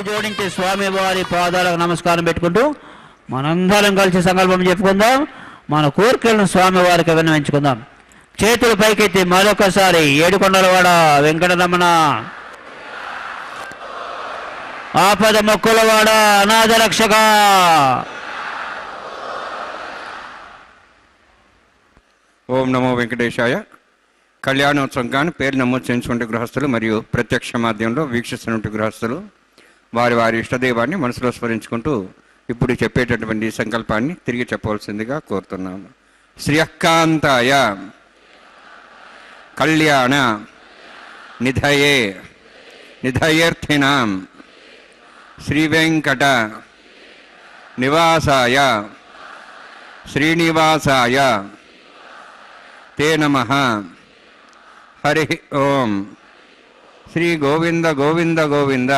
జోడించి స్వామి వారి పాదాలకు నమస్కారం పెట్టుకుంటూ మనందరం కలిసి సంకల్పం చెప్పుకుందాం. మన కోరికలను స్వామి వారికి విన్నవించుకుందాం. చేతులు పైకెత్తి మరొకసారి ఏడుకొండలవాడ వెంకటరమణ, ఆపద మొక్కులవాడ అనాథ రక్షక. ఓం నమో వెంకటేశాయ. కళ్యాణోత్సవం కానీ పేరు నమోదు చేయించుకుంటే గృహస్థులు మరియు ప్రత్యక్ష మాధ్యమంలో వీక్షిస్తున్నటువంటి గృహస్థులు వారి వారి ఇష్టదైవాన్ని మనసులో స్మరించుకుంటూ ఇప్పుడు చెప్పేటటువంటి సంకల్పాన్ని తిరిగి చెప్పవలసిందిగా కోరుతున్నాను. శ్రియకాంతాయ కళ్యాణ నిధయే నిధయేర్థినాం శ్రీవేంకట నివాసాయ శ్రీనివాసాయ తే నమః. హరి ఓం. శ్రీ గోవింద గోవింద గోవింద.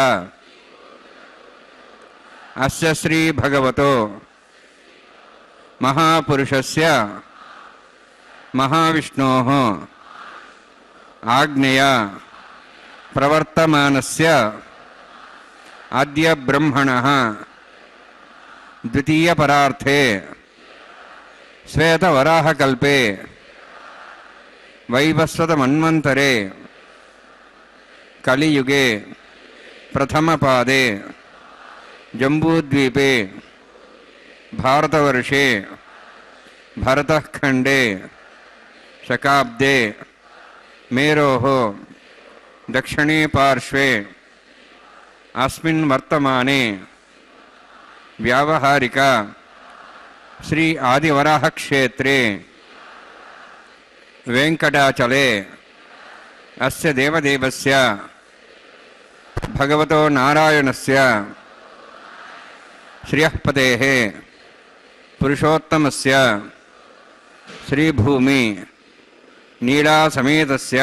అస్య శ్రీ భగవతో మహాపురుషస్య మహావిష్ణోః ఆజ్ఞయ ప్రవర్తమానస్య అద్య బ్రహ్మణః ద్వితీయ పరార్థే శ్వేతవరాహకల్పే వైవస్వత మన్వంతరే కలియుగే ప్రథమపాదే జంబూద్వీపే భారతవర్షే భరతఖండే శకాబ్దే మేరోః దక్షిణే పార్శ్వే అస్మిన్ వర్తమానే వ్యావహారిక శ్రీ ఆదివరాహ క్షేత్రే వెంకటాచలే అస్య దేవదేవస్య భగవతో నారాయణస్య శ్రియఃపదేః పురుషోత్తమస్య శ్రీభూమి నీలాసమేతస్య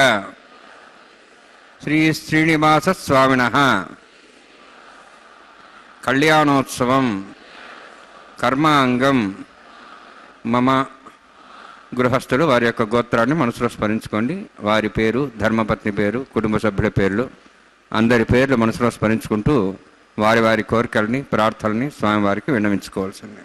శ్రీ శ్రీనివాసస్వామినః కళ్యాణోత్సవం కర్మాంగం మమ. గృహస్థులు వారి యొక్క గోత్రాన్ని మనసులో స్మరించుకోండి. వారి పేరు, ధర్మపత్ని పేరు, కుటుంబ సభ్యుల పేర్లు, అందరి పేర్లు మనసులో స్మరించుకుంటూ వారి వారి కోరికల్ని ప్రార్థనల్ని స్వామివారికి విన్నవించుకోవాల్సింది.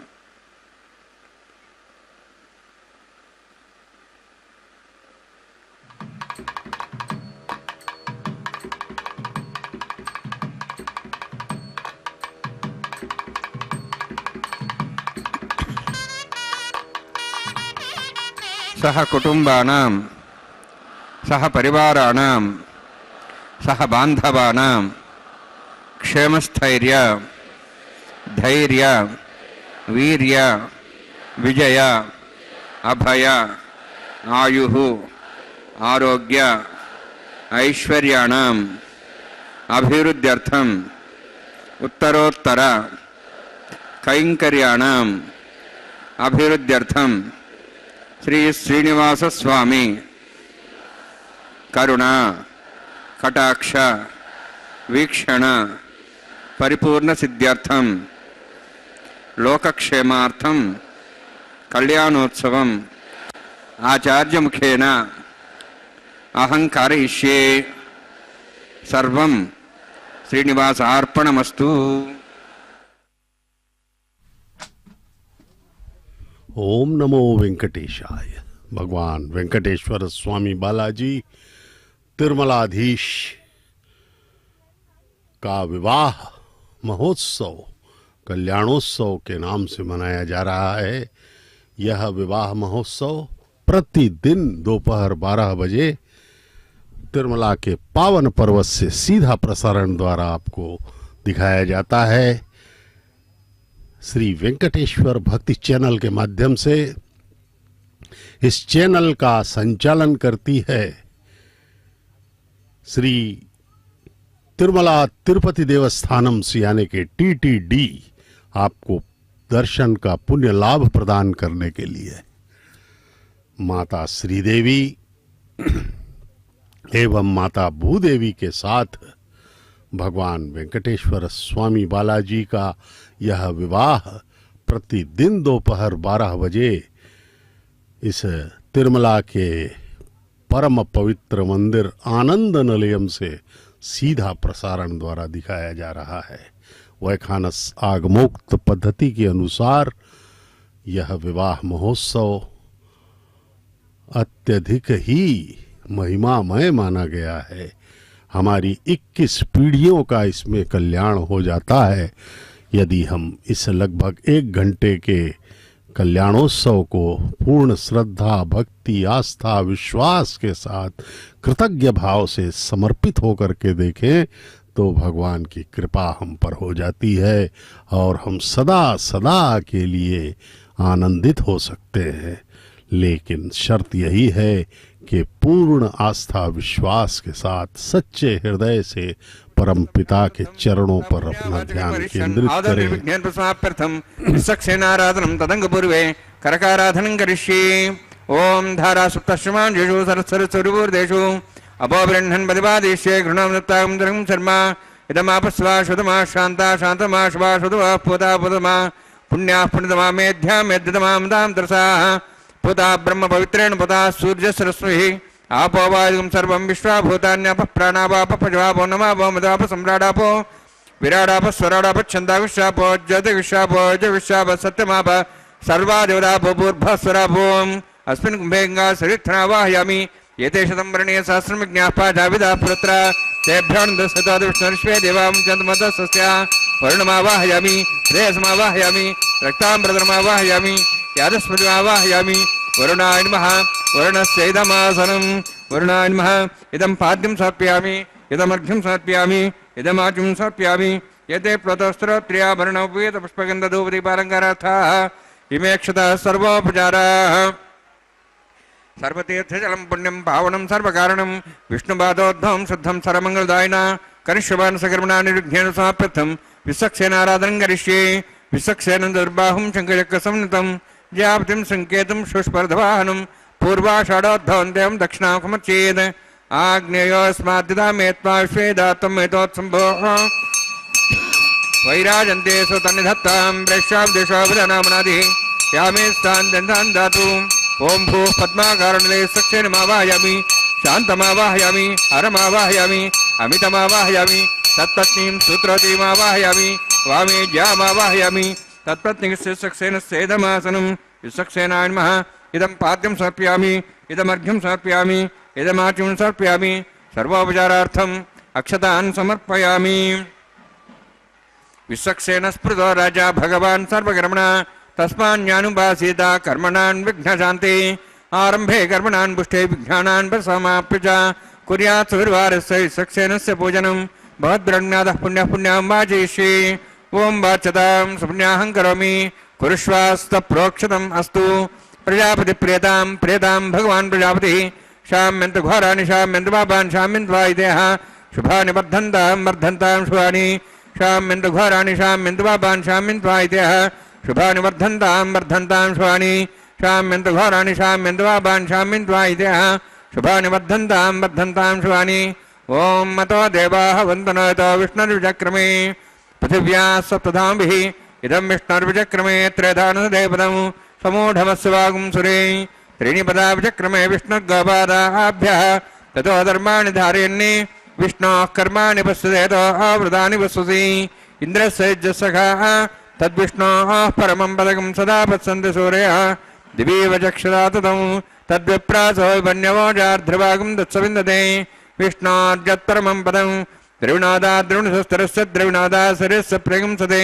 సహ కుటుంబానాం సహ పరివారాణాం सह बांधवानां क्षेमस्थैर्य धैर्य वीर्य विजय अभय आयुः आरोग्य ऐश्वर्याणाम् अभिवृद्ध्यर्थम् उत्तरोत्तर कैंकर्याणाम् अभिवृद्ध्यर्थम् श्री श्रीनिवास स्वामी करुणा कटाक्ष वीक्षण परिपूर्ण सिद्ध्यर्थम लोकक्षेमार्थम कल्याणोत्सवम आचार्य मुखेन अहं कारयिष्ये सर्वं श्रीनिवासार्पणमस्तु। ओम नमो वेंकटेशाय। भगवान वेंकटेश्वर स्वामी बालाजी तिरुमलाधीश का विवाह महोत्सव कल्याणोत्सव के नाम से मनाया जा रहा है। यह विवाह महोत्सव प्रतिदिन दोपहर 12 बजे तिरुमला के पावन पर्वत से सीधा प्रसारण द्वारा आपको दिखाया जाता है। श्री वेंकटेश्वर भक्ति चैनल के माध्यम से इस चैनल का संचालन करती है श्री तिरुमला तिरुपति देवस्थानम यानी के TTD आपको दर्शन का पुण्य लाभ प्रदान करने के लिए माता श्रीदेवी एवं माता भूदेवी के साथ भगवान वेंकटेश्वर स्वामी बालाजी का यह विवाह प्रतिदिन दोपहर 12 बजे इस तिरुमला के परम पवित्र मंदिर आनंद निलयम से सीधा प्रसारण द्वारा दिखाया जा रहा है। वैखानस आगमोक्त पद्धति के अनुसार यह विवाह महोत्सव अत्यधिक ही महिमामय माना गया है। हमारी 21 पीढ़ियों का इसमें कल्याण हो जाता है यदि हम इस लगभग 1 घंटे के कल्याणोत्सव को पूर्ण श्रद्धा भक्ति आस्था विश्वास के साथ कृतज्ञ भाव से समर्पित होकर के देखें तो भगवान की कृपा हम पर हो जाती है और हम सदा सदा के लिए आनंदित हो सकते हैं। लेकिन शर्त यही है कि पूर्ण आस्था विश्वास के साथ सच्चे हृदय से परम पिता के चरणों पर अपना ध्यान केंद्रित करें। सक्सेनाराधनम तदंग पूर्वे करकाराधनं करिष्ये। ओम धारा सुप्तश्रमांजेषु सरस्वरूर्देषु अपोब्रह्मन् पदिपादेश्ये घृणामृतां धर्मं शर्मा इदमापस्वा शुद्धमा शान्ता शान्तमा शुभा शुद्धवा पुता पुतमा पुण्याः पुण्यतमा मेध्या मेध्यतमां दां दर्शाः पुता ब्रह्म पवित्रेण पुता सूर्य सरस्वती आपो वायुं सर्वं विश्वा भूतान्याप प्राणावाप पजवापो नमापो मदाप सम्राडापो विराडाप स्वराडाप छन्दाविश्वापो ज्योतिविश्वापो जविश्वाप सत्यमाप सर्वा देवतापो भूर्भस्वरापो अस्मिन् कुम्भे गङ्गा सरित्थनावाहयामि एते शतं वर्णे सहस्रमिज्ञापा जाविदा पुत्र तेभ्यः दशतः विष्णुर्ष्वे देवां चन्द्रमतस्य वर्णमावाहयामि श्रेयसमावाहयामि रक्ताम्बरधर्मावाहयामि यादस्मृतिमावाहयामि वरुणाय नमः वरुणस्य इदमासनं वरुणाय नमः इदं पाद्यं समर्पयामि इदमर्घ्यं समर्पयामि इदमाचुं समर्पयामि एते प्लतस्त्रोत्र्याभरणोपवीतपुष्पगन्धधूपदीपालङ्कारार्थाः इमे अक्षताः सर्वोपचाराः सर्वतीर्थजलं पुण्यं पावनं सर्वकारणं विष्णुपादोद्भवं शुद्धं सर्वमङ्गलदायिना कनिष्यवान् सकर्मणा निर्विघ्नेन समाप्यर्थं विसक्सेनाराधनं करिष्ये। विसक्सेन दुर्बाहुं शङ्खचक्रसंयुतं ज्याप्तिं सङ्केतं शुष्पर्धवाहनं पूर्वाषाढोद्भवन्त्यं दक्षिणामुखमर्चेत् आग्नेयोऽस्माद्यथा मे त्वा विश्वेदात्तं मेतोत्सम्भोः वैराजन्ते सुतन्निधत्तां प्रेष्याब्देशावजनामनादिः यामे स्थान् दातु ओम भूः पद्माकारणले सक्सेनमावाहयामि शान्तमावाहयामि हरमावाहयामि अमितमावाहयामि तत्पत्नीं सूत्रवतीमावाहयामि वामे ज्यामावाहयामि तत्पत्नीस्य सक्सेनस्येदमासनं विसक्सेनाय नमः इदं पाद्यं समर्पयामि इदमर्घ्यं समर्पयामि इदमाचुं समर्पयामि सर्वोपचारार्थम् अक्षतान् समर्पयामि। विसक्सेन स्मृतो राजा भगवान् सर्वकर्मणा तस्मान्यानुपासीता कर्मणान् विघ्नशान्ते आरम्भे कर्मणान् पुष्टे विघ्नानान् प्रसमाप्य च कुर्यात् सुविर्वारस्य सक्सेनस्य पूजनं भवद्ब्रह्मणादः पुण्यः पुण्यां वाजयिष्ये ओं वाच्यतां सुपुण्याहं करोमि कुरुष्वास्तप्रोक्षतम् अस्तु प्रजापति प्रेतां भगवान् प्रजापतिः शाम्यन्त घोराणि शाम्यन्त पापान् शाम्यन्त वायुदेह शुभानि वर्धन्तां शुभानि शाम्यन्त घोराणि शाम्यन्त पापान् शाम्यन्त वायुदेह शुभानि वर्धन्तां शुभानि शाम्यन्त घोराणि शाम्यन्त पापान् शाम्यन्त वायुदेह शुभानि वर्धन्तां शुभानि ओं मतो देवाः वन्दनतो विष्णुर्विचक्रमे पृथिव्याः सप्तधाम्भिः इदं विष्णुर्विचक्रमे त्रयधानदेवदं समूढमस्य वागुं सुरे त्रीणि पदा विचक्रमे विष्णुर्गोपादाभ्यः ततो धर्माणि धारयन्नि विष्णोः कर्माणि पश्यतो आवृतानि पश्यसि इन्द्रस्य यज्ञसखाः तद्विष्णोः परमं पदकं सदा पश्यन्ति सूर्यः दिवीव चक्षुरा ततं तद्विप्रासो वन्यवोजार्ध्रभागं तत्सविन्दते विष्णोर्यत्परमं पदं द्रविणोदा द्रविणसस्तरस्य द्रविणोदा शरीरस्य प्रगंसते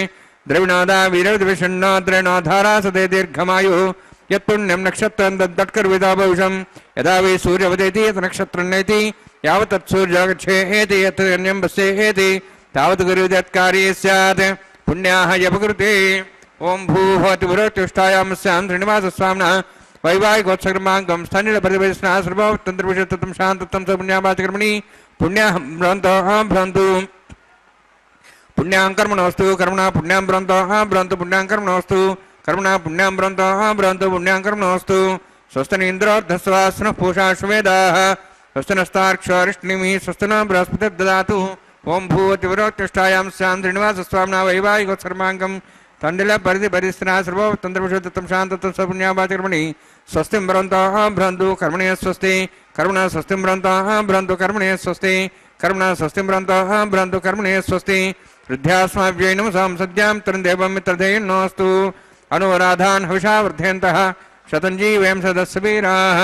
द्रविणोदा वीरविषण्णो द्रविणोधारासते दीर्घमायुः यत्पुण्यं नक्षत्रं तद्दट्कर्विदा भविषं यदा वै सूर्यवदेति यत् नक्षत्रं नेति यावत् तत् सूर्यो गच्छेति यत् अन्यं पश्येति तावत् गुरुदत्कार्ये स्यात् पुण्याः यपकृते ओं भूहोतिपुरोत्युष्टायामस्यां श्रीनिवासस्वामिनः वैवाहिकोत्सकर्माङ्गं स्थानिलपरिवेशनः सर्वतन्त्रविषयत्वं शान्तत्वं सपुण्यावाचकर्मणि पुण्याः भ्रन्तु पुण्यां कर्मणोऽस्तु कर्मणा पुण्यां भ्रन्तु पुण्यां कर्मणोऽस्तु कर्मणा पुण्यां भ्रन्तु पुण्यां कर्मणोऽस्तु स्वस्तिनीन्द्रोर्धस्वास्नः पूषा श्वेदाः स्वस्तिनस्तार्क्ष्वारिष्णिमिः स्वस्तिनो बृहस्पतिर्ददातु ओं भूतिपुरोत्युष्टायां स्यां श्रीनिवासस्वामिनः वैवाहिकोत्सकर्माङ्गं तण्डिलपरिधिपरिस्थिनः सर्वतन्त्रविषयत्वं शान्तत्वं सपुण्यावाचकर्मणि स्वस्तिं भ्रन्तु कर्मणे स्वस्ति कर्मणा स्वस्तिं भ्रन्तु कर्मणे स्वस्ति कर्मणा स्वस्तिं भ्रन्तु कर्मणे स्वस्ति वृद्ध्यास्माभ्यै नमसां सद्यां तरुणदेवं मित्रधेयन्नोऽस्तु अनुराधान् हविषा वर्धयन्तः शतञ्जीवयं सदस्य वीराः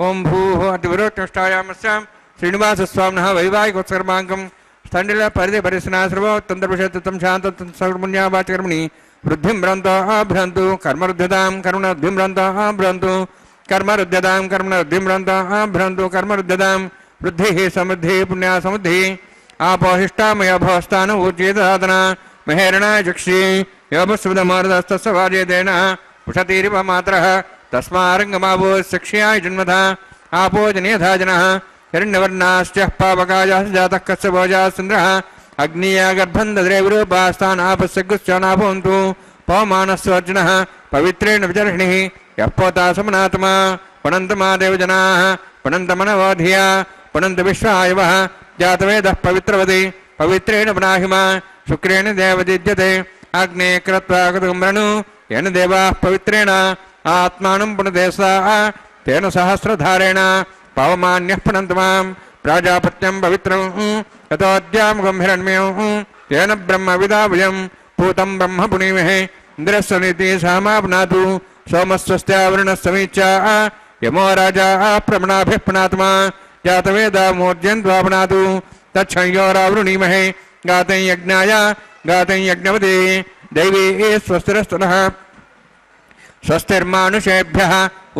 ओं भूः अतिविरोत्युष्टायामस्यां श्रीनिवासस्वामिनः वैवाहिकोत्सकर्माङ्गं स्थण्डिलपरिधिपरिस्थिनः सर्वतन्त्रविषयत्वं शान्तत्वं सपुण्यावाचकर्मणि वृद्धिं भ्रन्तु कर्मरुद्ध्यतां कर्मणवृद्धिं भ्रन्तु कर्मरुद्ध्यतां कर्मणवृद्धिं भ्रन्तु कर्मरुद्ध्यतां वृद्धिः समृद्धिः पुण्या समृद्धिः आपोहिष्टामया भवस्तान ऊर्जेतसाधना महेरणाय चक्षि योपस्वदमारदस्तस्य वार्यतेन पुषतीरिव मात्रः तस्मारङ्गमावो शिक्ष्याय जन्मथा आपो जनेधा जनः हिरण्यवर्णाश्च पावकायाः जातः कस्य भोजाः सुन्द्रः अग्निया गर्भं दद्रे विरूपास्तान् आपस्य गुश्चानाभवन्तु पवमानस्वर्जुनः पवित्रेण विचर्षणिः यः पोता समनात्मा पुनन्तमादेव जनाः पुनन्तमनवोधिया पुनन्त विश्वायवः जातवेदः पवित्रवति पवित्रेण पुनाहिमा शुक्रेण देवदिद्यते अग्ने कृत्वा कृतकुम्रणु येन देवाः पवित्रेण आत्मानं पुनते सा तेन सहस्रधारेण पवमान्यः पुनन्तमां प्राजापत्यं पवित्रं ततोऽद्यां गम्भीरण्म्यं तेन ब्रह्मविदावयं पूतं ब्रह्म पुनीमहे इन्द्रस्य नीतिः सामा पुनातु सोमस्वस्त्यावरुणस्समीच्या यमो राजा प्रमणाभिः पुनात्मा जातवेदा मूर्जयन्त्वा पुनातु तच्छंयोरावृणीमहे गातं यज्ञाय गातं यज्ञवते दैवी स्वस्तिरस्तनः स्वस्तिर्मानुषेभ्यः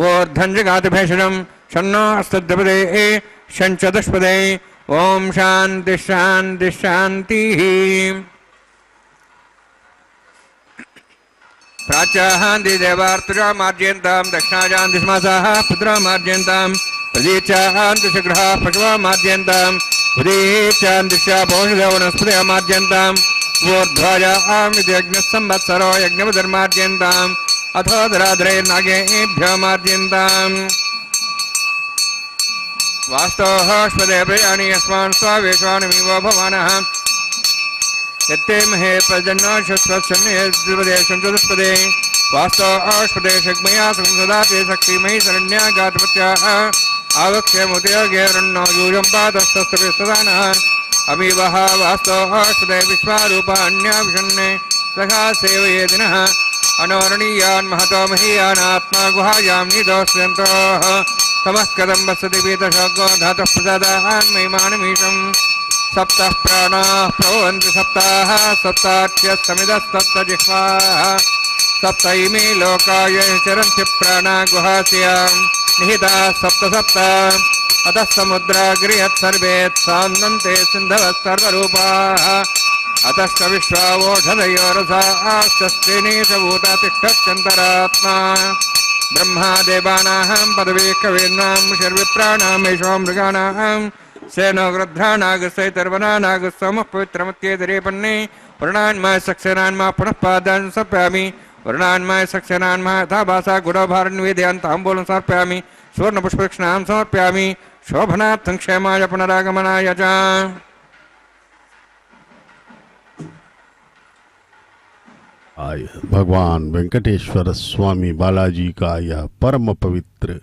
ऊर्ध्वञ्जगातभेषजं शन्नो अस्तद्रपदे शञ्चदुष्पदे ओं शान्ति शान्ति शान्तिः प्राच्याहान्ति देवार्तुजा मार्जयन्तां दक्षिणाजान्ति समासाः पुत्रा मार्जयन्तां प्रदीचाहान्ति शीघ्रः पशवः मार्जयन्तां उदीचान्तिश्चा पौषधो वनस्पतयः मार्जयन्ताम् ऊर्ध्वाजाम् इति यज्ञस्संवत्सरो यज्ञवधर्मार्जयन्ताम् अथो दराद्रैर्नागेभ्यो मार्जयन्ताम् वास्तोःष्पदे प्रयाणि यस्मान् स्वावेश्वानमिवो भवानः यत्ते महे पर्जन्योषस्वच्छन्ने चतुष्पदे वास्तोःष्पदे शग्मया संसदाते शक्तिमयी शरण्या गातपत्याः आवक्ष्यमुदयोगेरण्णो यूयं पादस्तस्तपे सदानः अमीवः वास्तोःष्पदे विश्वारूपाण्याभिषण्णे सखा सेवये दिनः अनोरणीयान् महतो महीयानात्मा गुहायां निदोष्यन्तोः तमः कथं वसति पीतशोको धातः प्रसादान् महिमानमीशम् सप्तः प्राणाः प्रभवन्ति सप्ताः सप्ताख्यः समिदस्तप्तजिह्वाः सप्त इमे लोकाय चरन्ति प्राणा गुहास्यां निहिताः सप्त सप्त अतः समुद्राग्रियत् सर्वे सान्दन्ते सिन्धवः सर्वरूपाः अतश्च विश्वावोषधयोरसाश्चस्तेनेशभूता तिष्ठत्यन्तरात्मा ब्रह्मा देवानां पदवी कवीनां शर्विप्राणामेषो मृगाणां सेनो गृध्रानागसैतर्वनानागसमः पवित्रमत्येतरेपन्ने वर्णान्माय सक्सेनान्मा पुनः पादान् समर्पयामि वर्णान्माय सक्सेनान्मा यथा भाषा गुणभारन्वेदयान्ताम्बूलं समर्पयामि सुवर्णपुष्पदक्षिणां समर्पयामि शोभनार्थं क्षेमाय पुनरागमनाय च। आय भगवान वेंकटेश्वर स्वामी बालाजी का यह परम पवित्र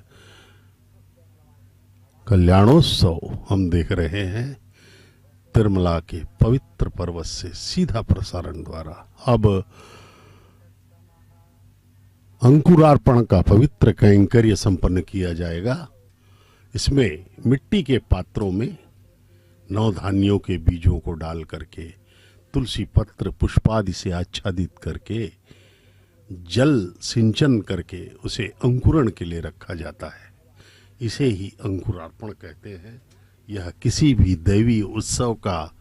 कल्याणोत्सव हम देख रहे हैं तिरुमला के पवित्र पर्वत से सीधा प्रसारण द्वारा। अब अंकुरार्पण का पवित्र कैंकर्य संपन्न किया जाएगा। इसमें मिट्टी के पात्रों में नवधान्यों के बीजों को डाल करके तुलसी पत्र पुष्पादि से आच्छादित करके जल सिंचन करके उसे अंकुरण के लिए रखा जाता है। इसे ही अंकुरार्पण कहते हैं। यह किसी भी दैवी उत्सव का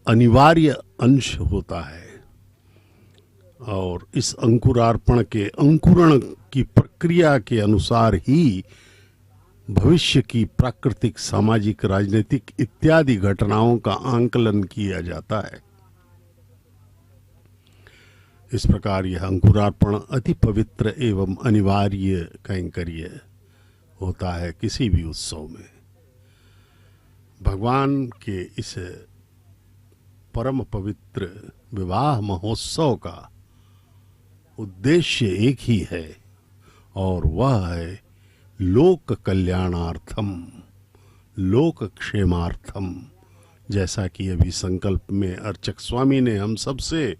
अनिवार्य अंश होता है और इस अंकुरार्पण के अंकुरण की प्रक्रिया के अनुसार ही भविष्य की प्राकृतिक सामाजिक राजनीतिक इत्यादि घटनाओं का आंकलन किया जाता है। इस प्रकार यह अंकुरार्पण अति पवित्र एवं अनिवार्य कैंकर्य होता है किसी भी उत्सव में। भगवान के इस परम पवित्र विवाह महोत्सव का उद्देश्य एक ही है और वह है लोक कल्याणार्थम लोक क्षेमार्थम। जैसा कि अभी संकल्प में अर्चक स्वामी ने हम सबसे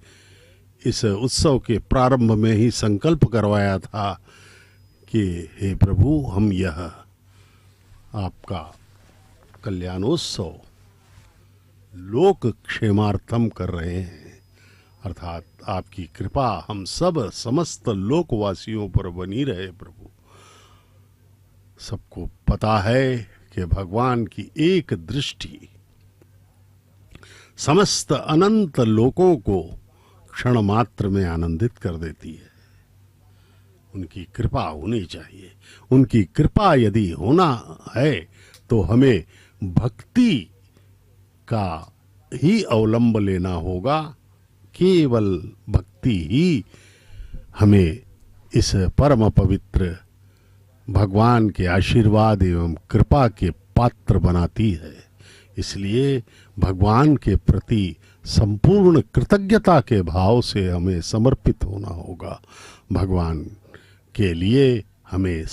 इस उत्सव के प्रारंभ में ही संकल्प करवाया था कि हे प्रभु, हम यह आपका कल्याणोत्सव लोक क्षेमार्थम कर रहे हैं, अर्थात आपकी कृपा हम सब समस्त लोकवासियों पर बनी रहे। प्रभु, सबको पता है कि भगवान की एक दृष्टि समस्त अनंत लोकों को क्षण मात्र में आनंदित कर देती है। उनकी कृपा होनी चाहिए। उनकी कृपा यदि होना है तो हमें भक्ति का ही अवलंब लेना होगा। केवल भक्ति ही हमें इस परम पवित्र भगवान के आशीर्वाद एवं कृपा के पात्र बनाती है। इसलिए भगवान के प्रति संपूर्ण कृतज्ञता के भाव से हमें समर्पित होना होगा। भगवान के लिए हमें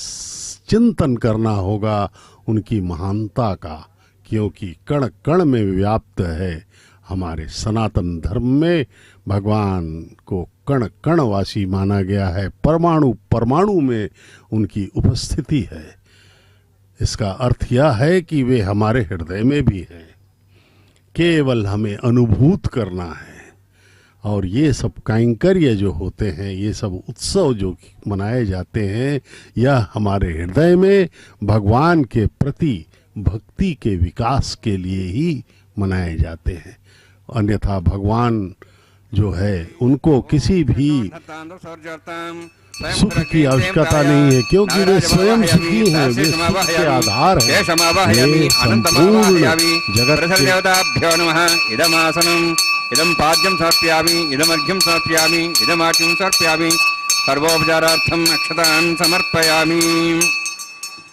चिंतन करना होगा उनकी महानता का, क्योंकि कण कण में व्याप्त है। हमारे सनातन धर्म में भगवान को कण कणवासी माना गया है। परमाणु परमाणु में उनकी उपस्थिति है। इसका अर्थ यह है कि वे हमारे हृदय में भी हैं। केवल हमें अनुभूत करना है। और ये सब कैंकर्य जो होते हैं, ये सब उत्सव जो मनाए जाते हैं, यह हमारे हृदय में भगवान के प्रति भक्ति के विकास के लिए ही मनाए जाते हैं। अन्यथा भगवान जो है उनको किसी भी सुख की आवश्यकता नहीं है, क्योंकि वे स्वयं सुखी हैं। वे सुख के आधार हैं। वे संपूर्ण जगत के देवताभ्यो नमः। इदमासनम् इदं पाद्यं समर्पयामि, इदमर्घ्यं समर्पयामि, इदमाच्यं समर्पयामि, सर्वोपचारार्थम् अक्षतान् समर्पयामि।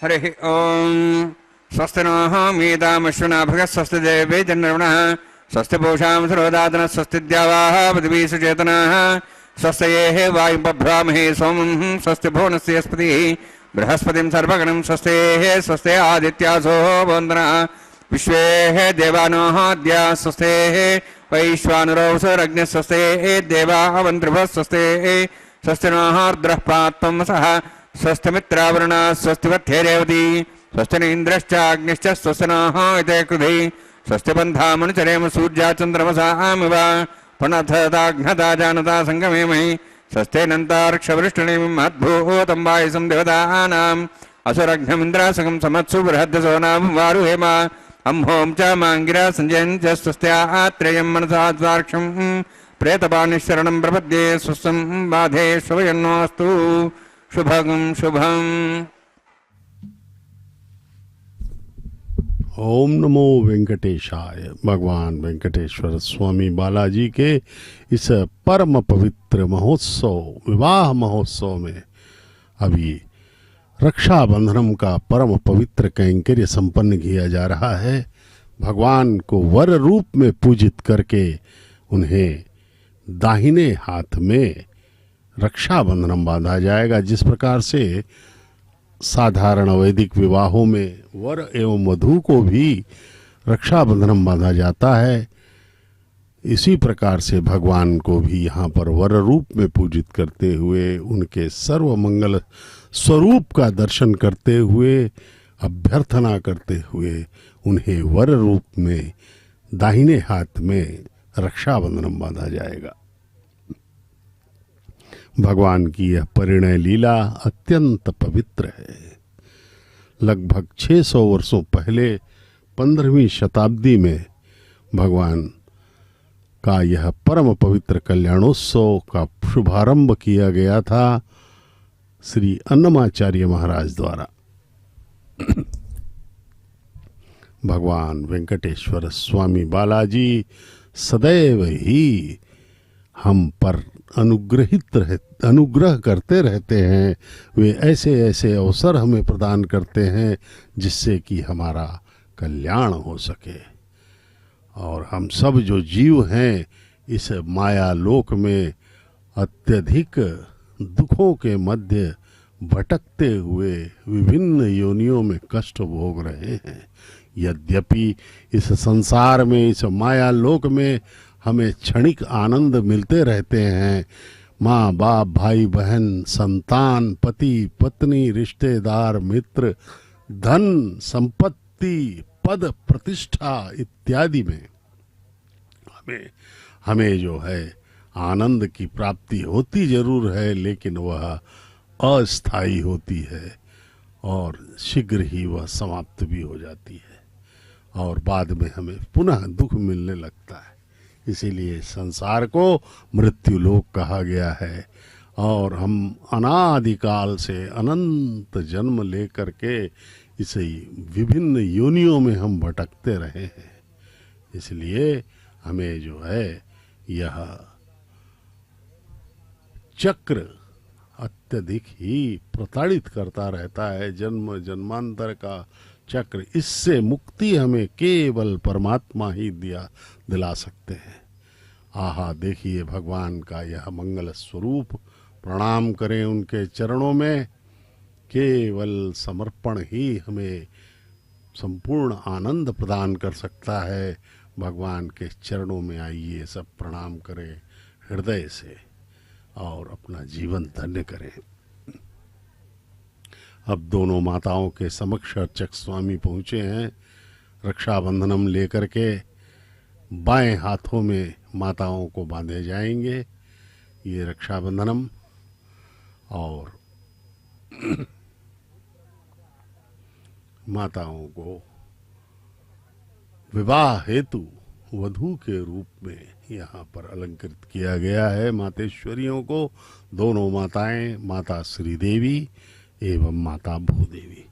हरिः ओम्। स्वस्ति नः मेधामश्विना भगः, स्वस्ति देवे जन्मनः, स्वस्ति पूषां सरोदातनः, स्वस्ति द्यावाः पृथिवी सुचेतनाः, स्वस्ति ये वायुपभ्रामहे सोमं, स्वस्ति भुवनस्य स्पतिः बृहस्पतिं सर्वगणं, स्वस्ति स्वस्ति आदित्यासो वन्दनः, विश्वे देवानः अद्य, स्वस्ति वैश्वानरो सुरज्ञः, स्वस्ति देवावन्त्रिभः, स्वस्ति स्वस्ति नः आर्द्रः पात्वंसः, स्वस्ति मित्रावरुणः, स्वस्ति वत्थे रेवती, स्वस्ति न इन्द्रश्च अग्निश्च, स्वस्ति नः इते कृधि, स्वस्ति पन्थामनुचरेम सूर्या चन्द्रमसामिव, पुनथताघ्नता जानता संगमे महि, स्वस्ति नन्तार्क्षवृष्टिनिम् अद्भुतं वायुसं देवतानां, असुरघ्नमिन्द्रासकं समत्सु बृहद्दसो नाम वारुहेम हम होम च मांगिरा संजयन्त्यस्तस्त्या आत्रेयं मनसा द्वाक्षं प्रेतपानिशरणं प्रपद्ये स्वस्तं बाधे शुभयन्नोऽस्तु शुभगं शुभम्। ओम नमो वेंकटेशाय। भगवान वेंकटेश्वर स्वामी बालाजी के इस परम पवित्र महोत्सव, विवाह महोत्सव में अभी रक्षाबंधनम का परम पवित्र कैंकर्य संपन्न किया जा रहा है। भगवान को वर रूप में पूजित करके उन्हें दाहिने हाथ में रक्षाबंधनम बांधा जाएगा। जिस प्रकार से साधारण वैदिक विवाहों में वर एवं वधू को भी रक्षाबंधनम बांधा जाता है, इसी प्रकार से भगवान को भी यहाँ पर वर रूप में पूजित करते हुए, उनके सर्व मंगल स्वरूप का दर्शन करते हुए, अभ्यर्थना करते हुए उन्हें वर रूप में दाहिने हाथ में रक्षाबंधनम बांधा जाएगा। भगवान की यह परिणय लीला अत्यंत पवित्र है। लगभग 600 वर्षों पहले 15वीं शताब्दी में भगवान का यह परम पवित्र कल्याणोत्सव का शुभारंभ किया गया था श्री अन्नमाचार्य महाराज द्वारा। भगवान वेंकटेश्वर स्वामी बालाजी सदैव ही हम पर अनुग्रह करते रहते हैं। वे ऐसे ऐसे अवसर हमें प्रदान करते हैं जिससे कि हमारा कल्याण हो सके, और हम सब जो जीव हैं इस माया लोक में अत्यधिक दुखों के मध्य भटकते हुए विभिन्न योनियों में कष्ट भोग रहे हैं। यद्यपि इस संसार में, इस माया लोक में हमें क्षणिक आनंद मिलते रहते हैं। माँ बाप, भाई बहन, संतान, पति पत्नी, रिश्तेदार, मित्र, धन संपत्ति, पद प्रतिष्ठा इत्यादि में हमें जो है आनंद की प्राप्ति होती जरूर है, लेकिन वह अस्थायी होती है और शीघ्र ही वह समाप्त भी हो जाती है, और बाद में हमें पुनः दुख मिलने लगता है। इसीलिए संसार को मृत्यु लोक कहा गया है, और हम अनादिकाल से अनंत जन्म लेकर के इसे विभिन्न योनियों में हम भटकते रहे हैं। इसलिए हमें जो है यह चक्र अत्यधिक ही प्रताड़ित करता रहता है, जन्म जन्मांतर का चक्र। इससे मुक्ति हमें केवल परमात्मा ही दिला सकते हैं। आहा, देखिए भगवान का यह मंगल स्वरूप, प्रणाम करें उनके चरणों में। केवल समर्पण ही हमें संपूर्ण आनंद प्रदान कर सकता है। भगवान के चरणों में आइए, सब प्रणाम करें हृदय से और अपना जीवन धन्य करें। अब दोनों माताओं के समक्ष अर्चक स्वामी पहुंचे हैं। रक्षाबंधनम लेकर के बाएं हाथों में माताओं को बांधे जाएंगे ये रक्षाबंधनम, और माताओं को विवाह हेतु वधू के रूप में यहाँ पर अलंकृत किया गया है। मातेश्वरियों को दोनों माताएं, माता श्रीदेवी एवं माता भूदेवी।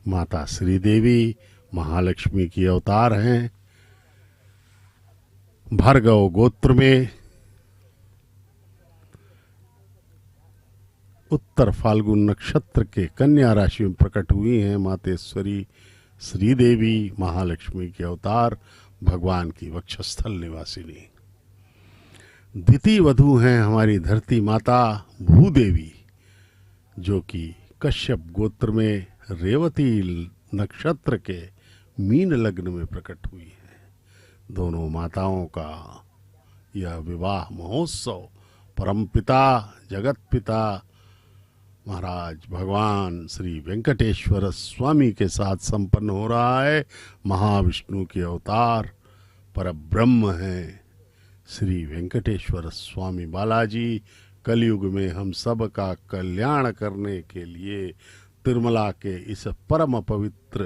माता श्रीदेवी महालक्ष्मी की अवतार हैं। भार्गव गोत्र में उत्तर फाल्गुन नक्षत्र के कन्या राशि में प्रकट हुई हैं। मातेश्वरी श्रीदेवी महालक्ष्मी के अवतार, भगवान की वक्षस्थल निवासिनी। द्वितीय वधू हैं हमारी धरती माता भूदेवी, जो कि कश्यप गोत्र में रेवती नक्षत्र के मीन लग्न में प्रकट हुई है। दोनों माताओं का यह विवाह महोत्सव परमपिता जगत पिता महाराज भगवान श्री वेंकटेश्वर स्वामी के साथ संपन्न हो रहा है। महाविष्णु के अवतार पर ब्रह्म हैं श्री वेंकटेश्वर स्वामी बालाजी। कलयुग में हम सब का कल्याण करने के लिए तिरुमला के इस परम पवित्र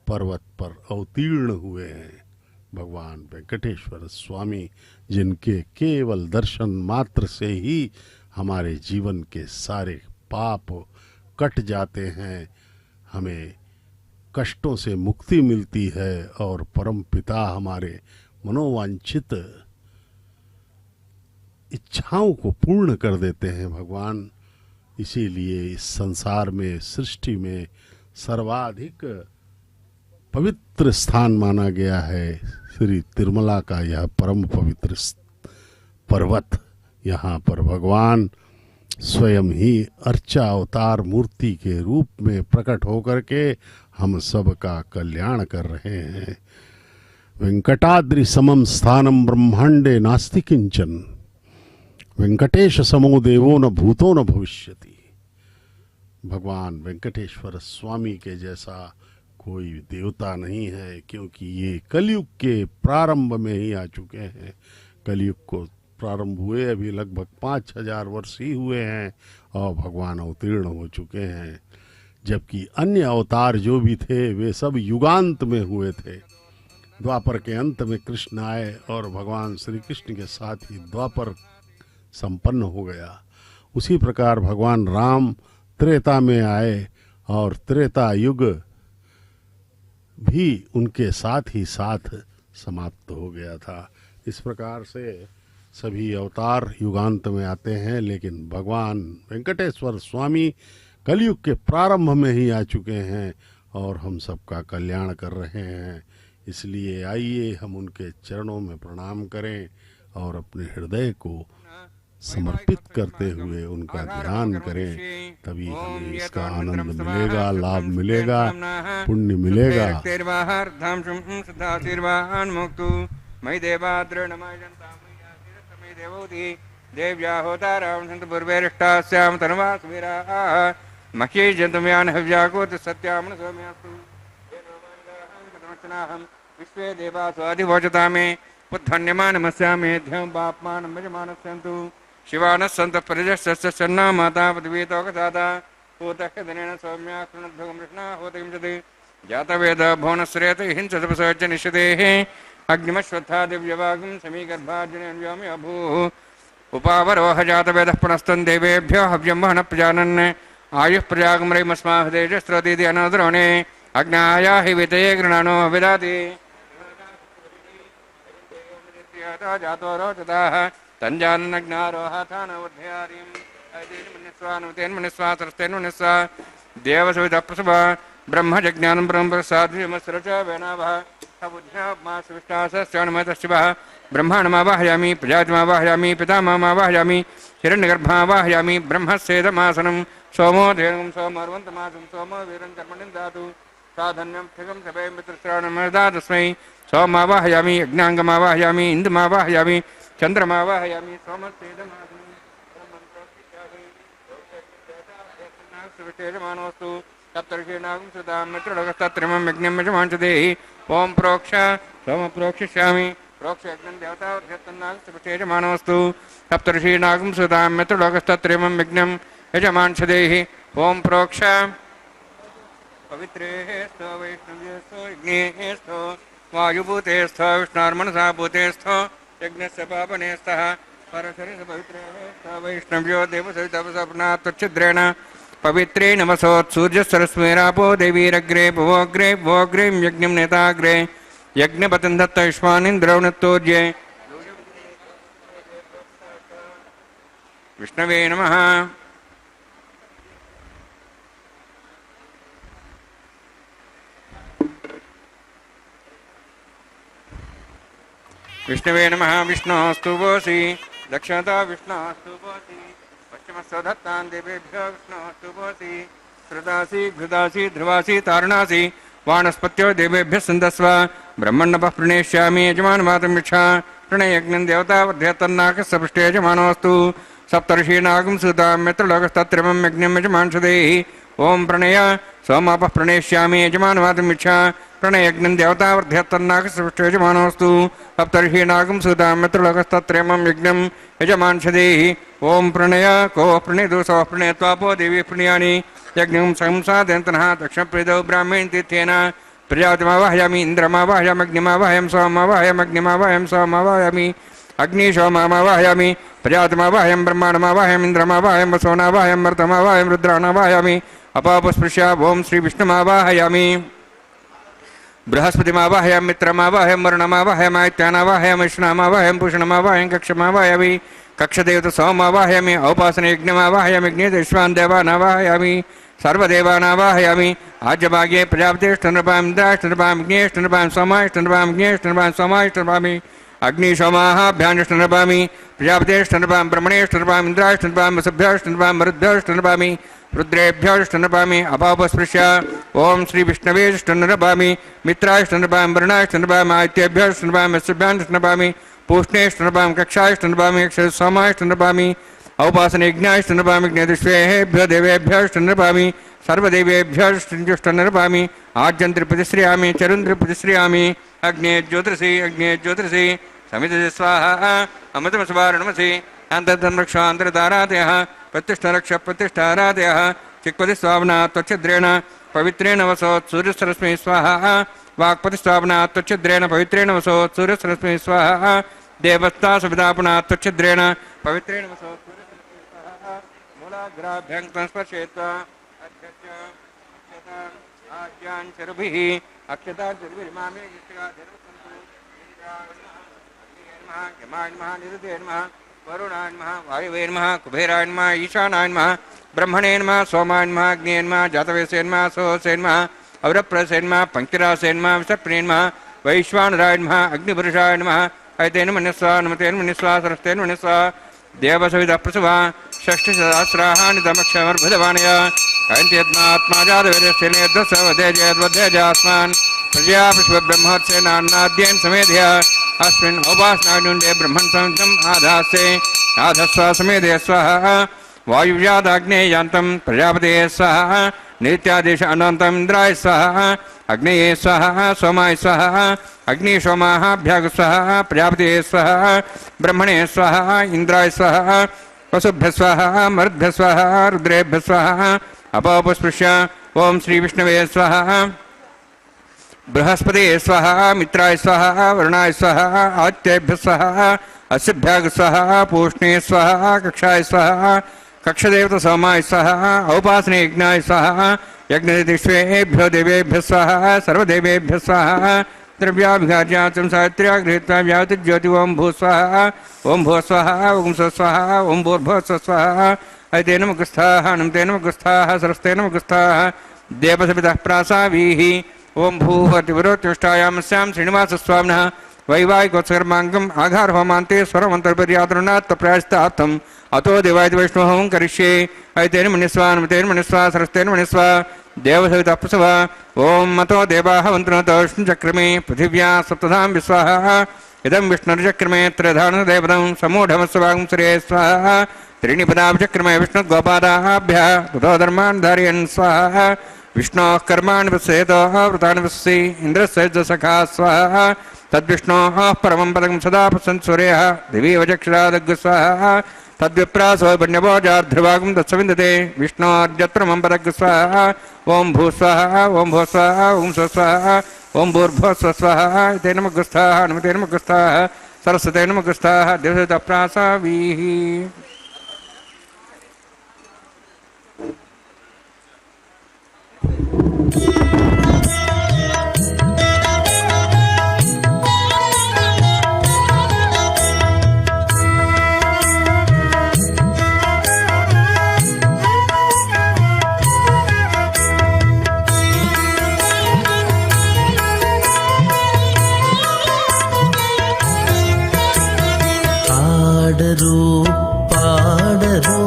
पर्वत पर अवतीर्ण हुए हैं भगवान वेंकटेश्वर स्वामी, जिनके केवल दर्शन मात्र से ही हमारे जीवन के सारे पाप कट जाते हैं, हमें कष्टों से मुक्ति मिलती है और परम पिता हमारे मनोवांछित इच्छाओं को पूर्ण कर देते हैं भगवान। इसीलिए इस संसार में, सृष्टि में सर्वाधिक पवित्र स्थान माना गया है श्री तिरुमला का यह परम पवित्र पर्वत। यहाँ पर भगवान स्वयं ही अर्चा अवतार मूर्ति के रूप में प्रकट होकर के हम सब का कल्याण कर रहे हैं। वेंकटाद्रि समम स्थानम ब्रह्मांडे नास्ति किंचन, वेंकटेश समो देवो न भूतो न भविष्यति। भगवान वेंकटेश्वर स्वामी के जैसा कोई देवता नहीं है, क्योंकि ये कलयुग के प्रारंभ में ही आ चुके हैं। कलयुग को प्रारंभ हुए अभी लगभग 5000 वर्ष ही हुए हैं और भगवान अवतीर्ण हो चुके हैं, जबकि अन्य अवतार जो भी थे वे सब युगांत में हुए थे। द्वापर के अंत में कृष्ण आए और भगवान श्री कृष्ण के साथ ही द्वापर संपन्न हो गया। उसी प्रकार भगवान राम त्रेता में आए और त्रेता युग भी उनके साथ ही साथ समाप्त हो गया था। इस प्रकार से सभी अवतार युगांत में आते हैं, लेकिन भगवान वेंकटेश्वर स्वामी कलयुग के प्रारंभ में ही आ चुके हैं और हम सबका कल्याण कर रहे हैं। इसलिए आइए हम उनके चरणों में प्रणाम करें और अपने हृदय को समर्पित करते हुए उनका ध्यान करें, तभी हमें इसका आनंद मिलेगा, लाभ मिलेगा, पुण्य मिलेगा। मई देवाद्र नमः देवोति देव्या होता राम संत पूर्वेरिष्टा श्याम तनवा सुवीरा मह्ये जंतुम्यान हव्याकोत सत्यामन सौम्यास्तु हम विश्वे देवा स्वाधिवोचता में पुद्धन्यमानमस्यामे ध्यं पापमानं यजमानस्यन्तु शिवानः सन्तः परिजस्य सन्ना माता पदवीतोकसादा होतः दिनेन सौम्या कृणद्भगं कृष्णा होतकिं चति जातवेद भुवनश्रेत हिंसतपसोच निषदेः अग्निमश्वत्था दिव्यवागं समीगर्भार्जुनेन व्योमि अभूः उपावरोह जातवेदः पुनस्तं देवेभ्यो हव्यं वहनः प्रजानन् आयुः प्रजागमरैमस्माः तेजस्रोतीति अनद्रोणे अग्नाया हि वितये गृणानो विदाति जातो रोचताः तञ्जानग्नारोहाथानवध्यारीं तेन मनिस्वा सरस्तेन मनिस्वा देवसवितः प्रसभा ब्रह्मजज्ञानं ब्रह्मप्रसाद्यमस्रच वेनावः सबुद्ध्यामासविष्टासस्यानुमतशिवः ब्रह्माणमावाहयामि प्रजातिमावाहयामि पितामहमावाहयामि हिरण्यगर्भावाहयामि ब्रह्मस्येदमासनं सोमो धेनुं सोमर्वन्तमासं सोमो वीरं कर्मणिं दातु साधन्यं ठिगं सभे मित्रश्रावणमर्दातस्मै सोमावाहयामि यज्ञाङ्गमावाहयामि इन्दुमावाहयामि चन्द्रमावाहयामि सोमस्तेजमानोऽस्तु सप्तर्षीणागं सुदां मित्रलोकस्तत्रिमं यज्ञं यजमांसदेहि ओं प्रोक्ष सोम प्रोक्षिष्यामि प्रोक्ष यज्ञं देवतावध्यत्तन्नागस्तेजमानोऽस्तु सप्तर्षीणागं सुदां मित्रलोकस्तत्रिमं यज्ञं यजमांसदेहि ओं प्रोक्ष पवित्रेः स्थो वैष्णव्यस्थो यज्ञेस्थो वायुभूतेस्थो विष्णोर्मनसा भूतेस्थो यज्ञस्य पापने स्तः परशरीर पवित्रेः वैष्णव्यो देवसवितपसपना त्वच्छिद्रेण पवित्रे नमसोत्सूर्यसरस्मेरापो देवीरग्रे भुवोग्रे भोग्रीं यज्ञं नेताग्रे यज्ञपतिं दत्त युष्मानिन्द्रौणत्तोर्ये विष्णवे नमः। विष्णवे नमः। विष्णोस्तु वोसि दक्षिणता विष्णोस्तु वोसि पश्चिमस्वधत्तान् देवेभ्यो विष्णोस्तु वोसि श्रुतासि घृतासि ध्रुवासि तारणासि वानस्पत्यो देवेभ्यः सन्दस्व ब्रह्मण्डपः प्रणेष्यामि यजमानमातुं यच्छा प्रणयज्ञं देवतावध्यत्तन्नाकस्सपृष्टे यजमानोऽस्तु सप्तर्षीणागं सुतां मित्रलोकस्तत्रिमं यज्ञं यजमांसदेहि ओं प्रणय सोमापः प्रणेष्यामि यजमानवादमिच्छा प्रणयज्ञं देवतावर्ध्यत्तन्नागसृष्टयजमानोऽस्तु सप्तर्षि नागं सुतां मित्रलोकस्तत्रेमं यज्ञं यजमानशदेहि ॐ प्रणय को प्रणेतु सौ प्रणयत्वापो देवी प्रणयानि यज्ञं संसादयन्तनः दक्षिणप्रीतौ ब्राह्मण तीर्थेन प्रजापतिमावाहयामि इन्द्रमावाहयामग्निमावाहयं सोममावाहयामग्निमावाहयं सोममावाहयामि अग्निशोममावाहयामि प्रजापतिमावाहयं ब्रह्माण्डमावाहयम् इन्द्रमावाहयं वसोनावाहयं मर्तमावाहयं रुद्राणावाहयामि अपापस्पृश्य ॐ श्रीविष्णुमावाहयामि बृहस्पतिमावाहयं मित्रमावाहयं वरुणमावाहयम् आदित्यानावाहयं विष्णुमावाहयं पूषणमावाहयं कक्षमावाहयामि कक्षदेवत सोममावाहयामि औपासनयज्ञमावाहयामि यज्ञेश्वान् देवानावाहयामि सर्वदेवानावाहयामि आज्यभागे प्रजापतिष्ठनृपां इन्द्राष्टनृपां विघ्नेष्टनृपां सोमाष्टनृपां विघ्नेष्टनृपां सोमाष्टनृपामि अग्निशोमाभ्यानुष्टनृपामि प्रजापतिष्ठनृपां ब्रह्मणेष्टनृपां इन्द्राष्टनृपां वसुभ्याष्टनृपां मरुद्भ्याष्टनृपामि रुद्रेभ्याष्टनृपामि अपापस्पृश्य ॐ श्रीविष्णवेष्टनृपामि मित्राष्टनृपां वरुणाष्टनृपां आदित्येभ्याष्टनृपां वसुभ्याष्टनृपामि पूष्णेष्टनृपां कक्षाष्टनृपामि सोमाष्टनृपामि औपासनयज्ञाष्टनृपामि ज्ञेदुष्वेभ्यो देवेभ्याष्टनृपामि सर्वदेवेभ्याष्टनृपामि आज्यन्त्रिप्रतिश्रियामि चरुन्त्रिप्रतिश्रियामि अग्ने ज्योतिषि समिति स्वाहा अमृतमस्वारणमसि अन्तर्धनरक्षान्तरतारादयः प्रतिष्ठारक्षप्रतिष्ठारादयः चिक्पतिस्वावना त्वच्छिद्रेण पवित्रेण वसोत् सूर्यसरस्मै स्वाहा वाक्पतिस्वावना त्वच्छिद्रेण पवित्रेण वसोत् सूर्यसरस्मै स्वाहा देवस्ता सवितापुना त्वच्छिद्रेण पवित्रेण वसोत् सूर्यसरस्मै स्वाहा मूलाग्राभ्यं संस्पर्शयित्वा आज्यान् चरुभिः अक्षताचरुभिर्मामे यमाय नमः निरुते नमः वरुणाय नमः वायवे नमः कुबेराय नमः ईशानाय नमः ब्रह्मणे नमः सोमाय नमः अग्ने नमः जातवेसे नमः सोसे नमः अवरप्रसे नमः पंकिरासे नमः विसर्पणे नमः वैश्वानराय नमः अग्निपुरुषाय नमः ऐतेन मनस्वा नमतेन मनस्वा सरस्तेन मनस्वा देवसवितः प्रसवा षष्ठसहस्राणि तमक्षमर्भुतवानय अयन्त्यत्मात्मा जातवेदस्तेनेद्वसवदेजयद्वदेजास्मान् प्रजया पुष्पब्रह्मोत्सेनान्नाद्येन समेध्य अस्मिन् उपासनानुण्डे ब्रह्मन् समितम् आधास्ते आधस्व समेधे स्वाहा वायुव्यादाग्नेयान्तं प्रजापतेः स्वाहा नित्यादेश अनन्तम् इन्द्राय स्वाहा अग्नये स्वाहा सोमाय स्वाहा अग्निशोमाभ्याग स्वाहा प्रजापतेः स्वाहा ब्रह्मणे स्वाहा इन्द्राय स्वाहा वसुभ्यः स्वाहा मरुद्भ्यः स्वाहा रुद्रेभ्यः स्वाहा अपापस्पृश्य ॐ श्रीविष्णवे स्वाहा बृहस्पते स्वाहा मित्राय स्वाहा वरुणाय स्वाहा आदित्येभ्यः स्वाहा अस्यभ्याग स्वाहा पूष्णे स्वाहा कक्षाय स्वाहा कक्षदेवत सोमाय स्वाहा औपासनयज्ञाय स्वाहा यज्ञदिष्वेभ्यो देवेभ्यः स्वाहा सर्वदेवेभ्यः स्वाहा द्रव्याभिघाज्याचं सावित्र्या गृहीत्वा व्यावतिज्योति ॐ भू स्वाहा ॐ भुव स्वाहा ॐ स्वस्वाहा ॐ भूर्भुवः स्वस्वाहा ऐतेन मुखस्थाः नमतेन मुखस्थाः सरस्तेन मुखस्थाः देवसवितः प्रासावीः ॐ भूवतिवरोत्युष्टायामस्यां श्रीनिवासस्वामिनः वैवाहिकोत्सर्माङ्गम् आघारहोमान्ते स्वरमन्तर्पर्यातृणात्तप्रयास्तार्थम् अतो देवाय वैष्णवं करिष्ये ऐतेन मनिस्वा नमतेन मनिस्वा सरस्तेन मनिस्वा देवसवितः प्रसवा ॐ मतो देवाः वन्तुनतो विष्णुचक्रमे पृथिव्या सप्तधां विस्वाहा इदं विष्णुर्चक्रमे त्रयधानदेवतं समूढमस्वागं श्रेय स्वाहा त्रीणि पदाभिचक्रमे विष्णुगोपादाभ्यः ततो धर्मान् धारयन् स्वाहा विष्णोः कर्माणि पश्येतोः वृतानि पश्यसि इन्द्रस्य सखा स्वाहा तद्विष्णोः परमं पदं सदा पश्यन् सूर्यः दिवि वचक्षरादग् स्वाहा तद्विप्रासो पुण्यभोजार्ध्रुवागं तत्सविन्दते विष्णोर्यत्रमं पदग् स्वाहा ॐ भू स्वाहा ॐ भो स्वाहा ॐ स्वस्वाहा ॐ भूर्भुवः स्वस्वाहा तेन मुखस्थाः नमतेन मुखस्थाः सरस्वतेन मुखस्थाः देवसवितः प्रासावीः ఆడరు పాడరు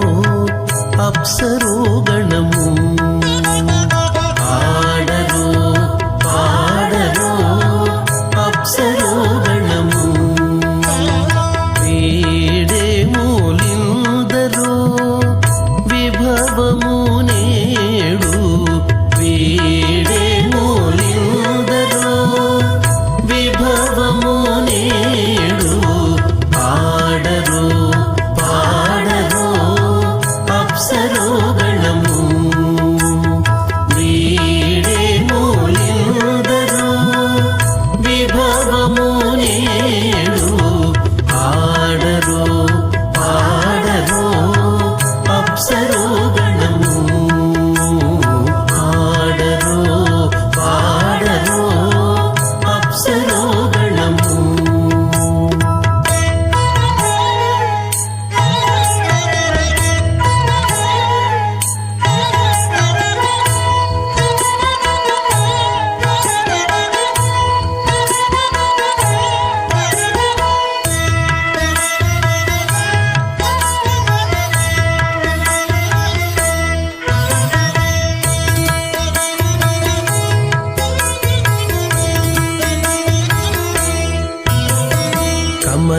అప్సరోగణము నేడు ఆడరో పాడరో అప్సరో గణము ఆడరో పాడరో అప్సరో గణము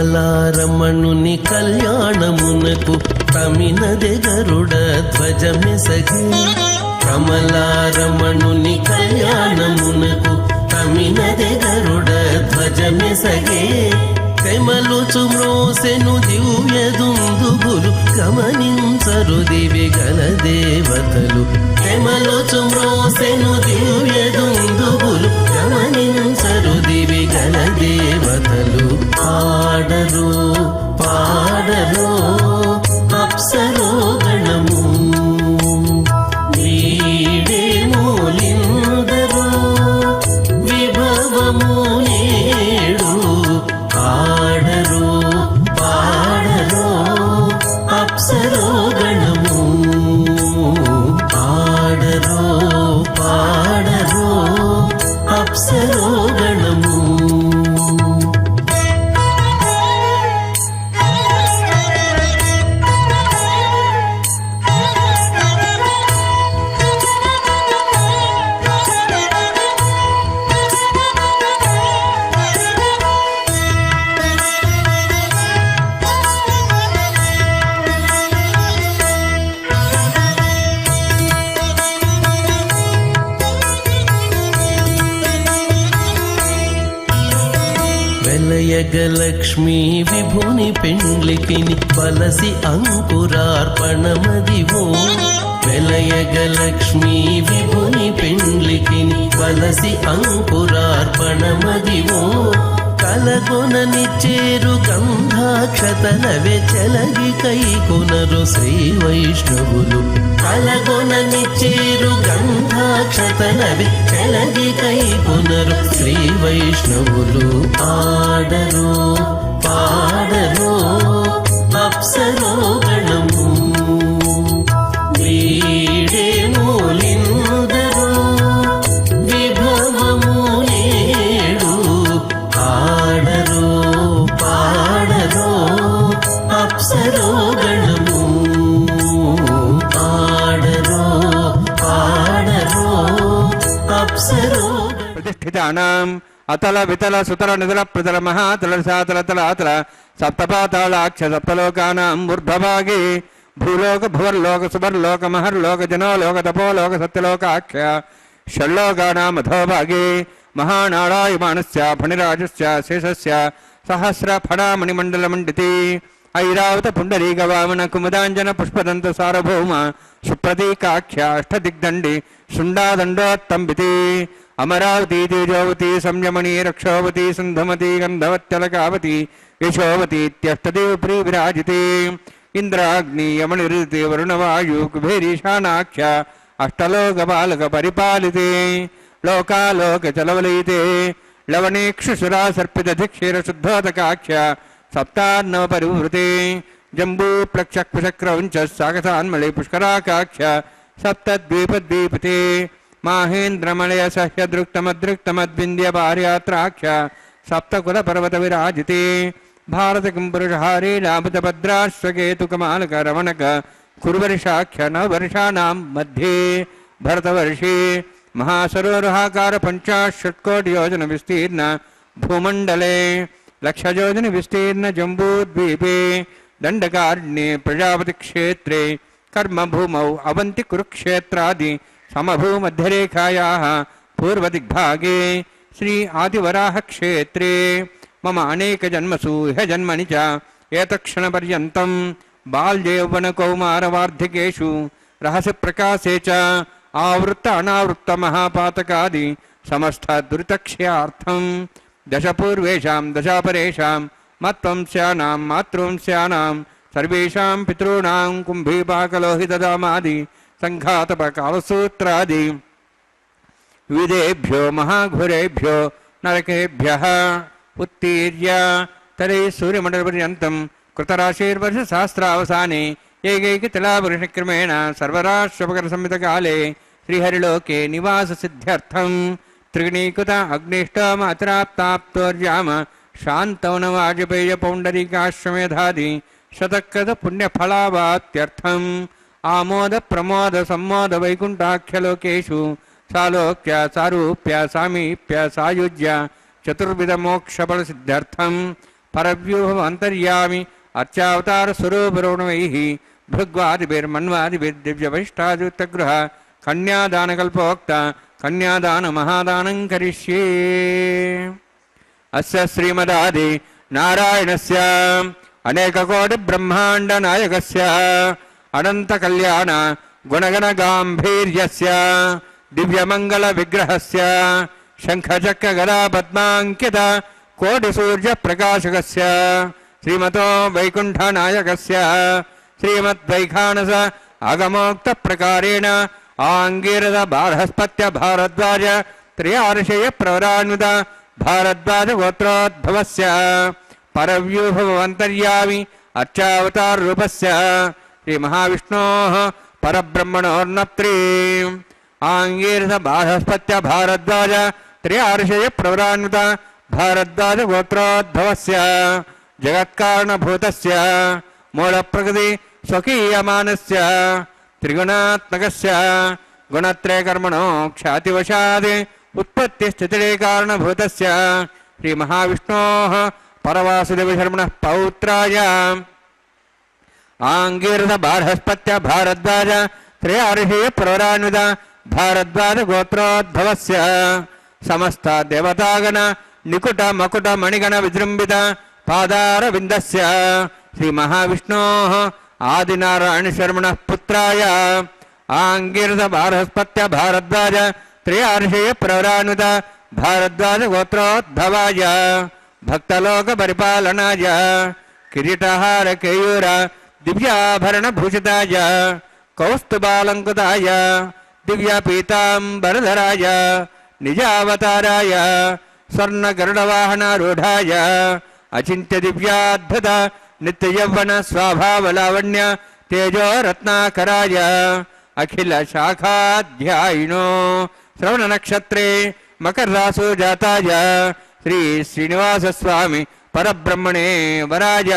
కమలారమణుని కళ్యాణమునకు తమినదె గరుడ ధ్వజమెసగి కమలారమణుని కళ్యాణమునకు తమినదె గరుడ ధ్వజమెసగే తెమలుచు మ్రోసెను దివ్య దుందుబులు గమనించరు దివి గల దేవతలు తెమలుచు మ్రోసెను దివ్య దుందుబులు గమనించరు దివి గల దేవతలు ఆడరు పాడరు అప్సరో గణము వీడే మూలిందరు విభవము నేడు ఆడరు పాడరు అప్సరో గణము ఆడరు పాడరు అప్సరో గణము వెలయగలక్ష్మీ విభుని పెండ్లికిని బలసి అంకురార్పణమదివో వెలయగలక్ష్మీ విభుని పెండ్లికిని బలసి అంకురార్పణమదివో కలగొననిచ్చేరు గంధాక్షతలవే చెలగి కైకొనరు శ్రీ వైష్ణవులు కలగొననిచ్చేరు గంధాక్షతలవే చెలగి కైకొనరు శ్రీ వైష్ణవులు ఆడరు పాడరు అప్సరో గణము వీడే మూలిందరు విభవము నేడు ఆడరు పాడరు అప్సరో గణము ఆడరు పాడరు అప్సరో ప్రతిష్ఠితానాం అతల వితల సుతల నిధుల ప్రతల మహాతల సాతల తలాతల సప్తపాతాళాక్ష సప్తలోకానాం ఊర్ధ్వభాగే భూలోక భువర్లోక సువర్లోక మహర్లోక జనోలోక తపోలోక సత్యలోకాఖ్య షల్లోకానాం అధోభాగే మహానారాయమానస్య ఫణిరాజస్య శేషస్య సహస్ర ఫణామణిమండలమండితే ఐరావత పుండరీక వామన కుముదాంజన పుష్పదంత సార్వభౌమ సుప్రతీకాఖ్య అష్టదిగ్దండి శుండాదండోత్తంబితే అమరావతి తేజోవతి సంయమణి రక్షోవతి సింధుమతి గంధవత్యలకావతి యశోవతీత్యష్టదేవ ప్రీ విరాజితే ఇంద్రాగ్ని యమనిరితే వరుణవాయు కుబేరీశానాఖ్య అష్టలోక బాలక పరిపాలితే లోకాలోక చలవలయితే లవణేక్షుసురా సర్పిత ధిక్షీర శుద్ధోదకాఖ్య సప్తార్ణవ పరివృతే జంబూ ప్లక్షక్పుషక్రౌంచ సాగసాన్మళి పుష్కరాకాఖ్య సప్తద్వీపద్వీపతే మాహేంద్రమలయ సహ్యదృక్తమదృక్తమద్వింద్య భార్యాత్రాఖ్య సప్తకుల పర్వత విరాజితే భారత కింపురుషహారీ లాభతభద్రాశ్వకేతుకమాలక రమణక కురువర్షాఖ్య నవర్షాణం మధ్యే భరతవర్షే మహాసరోరుహాకార 50 యోజన విస్తీర్ణ భూమండలే 1,00,000 యోజన విస్తీర్ణ జంబూద్వీపే దండకారణ్యే ప్రజాపతి క్షేత్రే కర్మభూమౌ అవంతి కురుక్షేత్రాది సమభూమధ్యరేఖాయాः పూర్వదిగ్భాగే శ్రీ ఆదివరాహ క్షేత్రే మమ అనేక జన్మసు ఇహ జన్మని చ ఏతక్షణపర్యంతం బాల్యౌవనకౌమారవార్ధికేషు రహస్య ప్రకాశే చ ఆవృత్త అనావృత్త మహాపాతకాది సమస్త దురితక్షయార్థం दशपूर्वेषां दशापरेषां मत्वंस्यानां मातृंस्यानां सर्वेषां पितॄणां कुम्भीपाकलोहितदामादि सङ्घातपकालसूत्रादि विविधेभ्यो महाघुरेभ्यो नरकेभ्यः उत्तीर्य तरे सूर्यमण्डलपर्यन्तं कृतराशिर्वर्षसहस्रावसाने एकैकतिलावर्षक्रमेण सर्वराष्ट्रपकरसंहितकाले श्रीहरिलोके निवाससिद्ध्यर्थं त्रिगुणीकृत अग्निष्टमात्राप्ताप्तोर्याम शान्तवनवाजपेयपौण्डरीकाश्वमेधादि शतकृत पुण्यफलावाप्त्यर्थम् आमोद प्रमोद सम्मोद वैकुण्ठाख्यलोकेषु सालोक्य सारूप्य सामीप्य सायुज्य चतुर्विधमोक्षफलसिद्ध्यर्थं परव्यूह अन्तर्यामि अर्चावतार स्वरूपरोणवैः भृग्वादिभिर्मन्वादिभिर्दिव्यवैष्ठादियुक्तगृह कन्यादानकल्पोक्त कन्यादान महादानं करिष्ये। अस्य श्रीमदादि नारायणस्य अनेककोटि ब्रह्मांड नायकस्य अनंत कल्याण गुणगण गांभीर्यस्य दिव्यमंगल विग्रहस्य शंखचक्र गदा पद्मांकित कोटि सूर्य प्रकाशकस्य श्रीमतो वैकुंठ नायकस्य श्रीमद्वैखानस आगमोक्त प्रकारेण आंगीरद बारहस्पत्य भारद्वाज त्रयार्षय प्रवरान्वित भारद्वाज गोत्रोद्भवस्य परव्यूहवन्तर्यामि अर्चावतार रूपस्य श्री महाविष्णोः परब्रह्मणोर्नप्त्री आंगीरस बारहस्पत्य भारद्वाज त्रयार्षय प्रवरान्वित भारद्वाज गोत्रोद्भवस्य जगत्कारणभूतस्य मूलप्रकृति स्वकीयमानस्य त्रिगुणात्मकस्य गुणत्रयकर्मणो ख्यातिवशात् उत्पत्तिस्थितिरे कारणभूतस्य श्री महाविष्णोः परवासुदेवशर्मणः पौत्राय आंगीरस बारहस्पत्य भारद्वाज त्रयार्षय प्रवरान्वित भारद्वाज गोत्रोद्भवस्य समस्त देवतागण निकुट मकुट मणिगण विजृंभित पादारविन्दस्य श्री महाविष्णोः आदिनारायण शर्मणः पुत्राय आंगीरस बारहस्पत्य भारद्वाज त्रयार्षय प्रवरान्वित भारद्वाज गोत्रोद्भवाय भक्तलोक परिपालनाय किरीटहार केयूर दिव्याभरण भूषिताय कौस्तुभालंकृताय दिव्यपीतांबरधराय निजावताराय स्वर्ण गरुडवाहनारूढ़ाय अचिंत्य दिव्याद्भुत नित्य यौवन स्वाभावलावण्य तेजो रत्नाकराय अखिल शाखाध्यायिनो श्रवण नक्षत्रे मकर रासु जाताय श्री श्रीनिवास स्वामी परब्रह्मणे वराय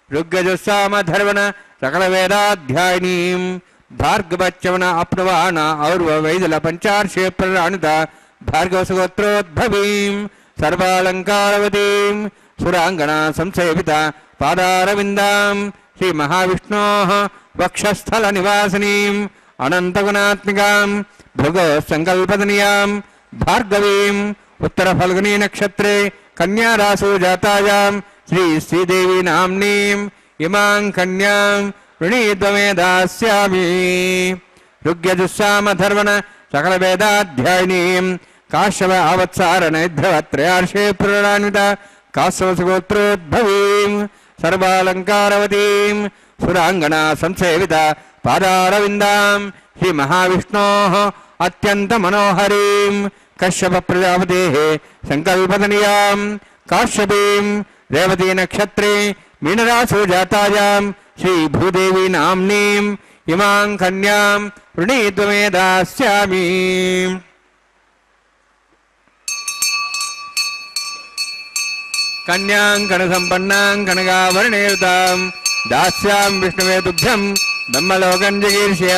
ऋग्यजुस्साम धर्वण सकल वेदाध्यायिनीं भार्गवच्यवन अप्नवान और्व वैदल पंचार्षे प्रराणित भार्गवसुगोत्रोद्भवीं सर्वालंकारवतीं सुरांगना संसेविता पादारविन्दां श्री महाविष्णोः वक्षस्थल निवासिनीं अनंतगुणात्मिकां भृगो संकल्पतनीयां भार्गवीं उत्तर फल्गुनी नक्षत्रे कन्या रासु जातायां श्री श्रीदेवी नाम्नीं इमां कन्यां वृणीत्वमे दास्यामि। ऋग्यजुस्साम धर्वण सकल वेदाध्यायिनीं काश्यप आवत्सार नैध्रवत्रयार्षे प्ररान्वित काश्यपसुगोत्रोद्भवीं सर्वालंकारवतीं सुरांगना संसेविता पादारविन्दां श्री महाविष्णोः अत्यंत मनोहरीं कश्यप प्रजापतेः संकल्पतनीयां काश्यपीं रेवती नक्षत्रे मीनरासु जातायां श्री भूदेवी नाम्नीं इमां कन्यां वृणीत्वमे दास्यामि। कन्यां कनसम्पन्नां कनकाभरणेयुतां दास्यां विष्णुवे तुभ्यं ब्रह्मलोकं जगीर्ष्य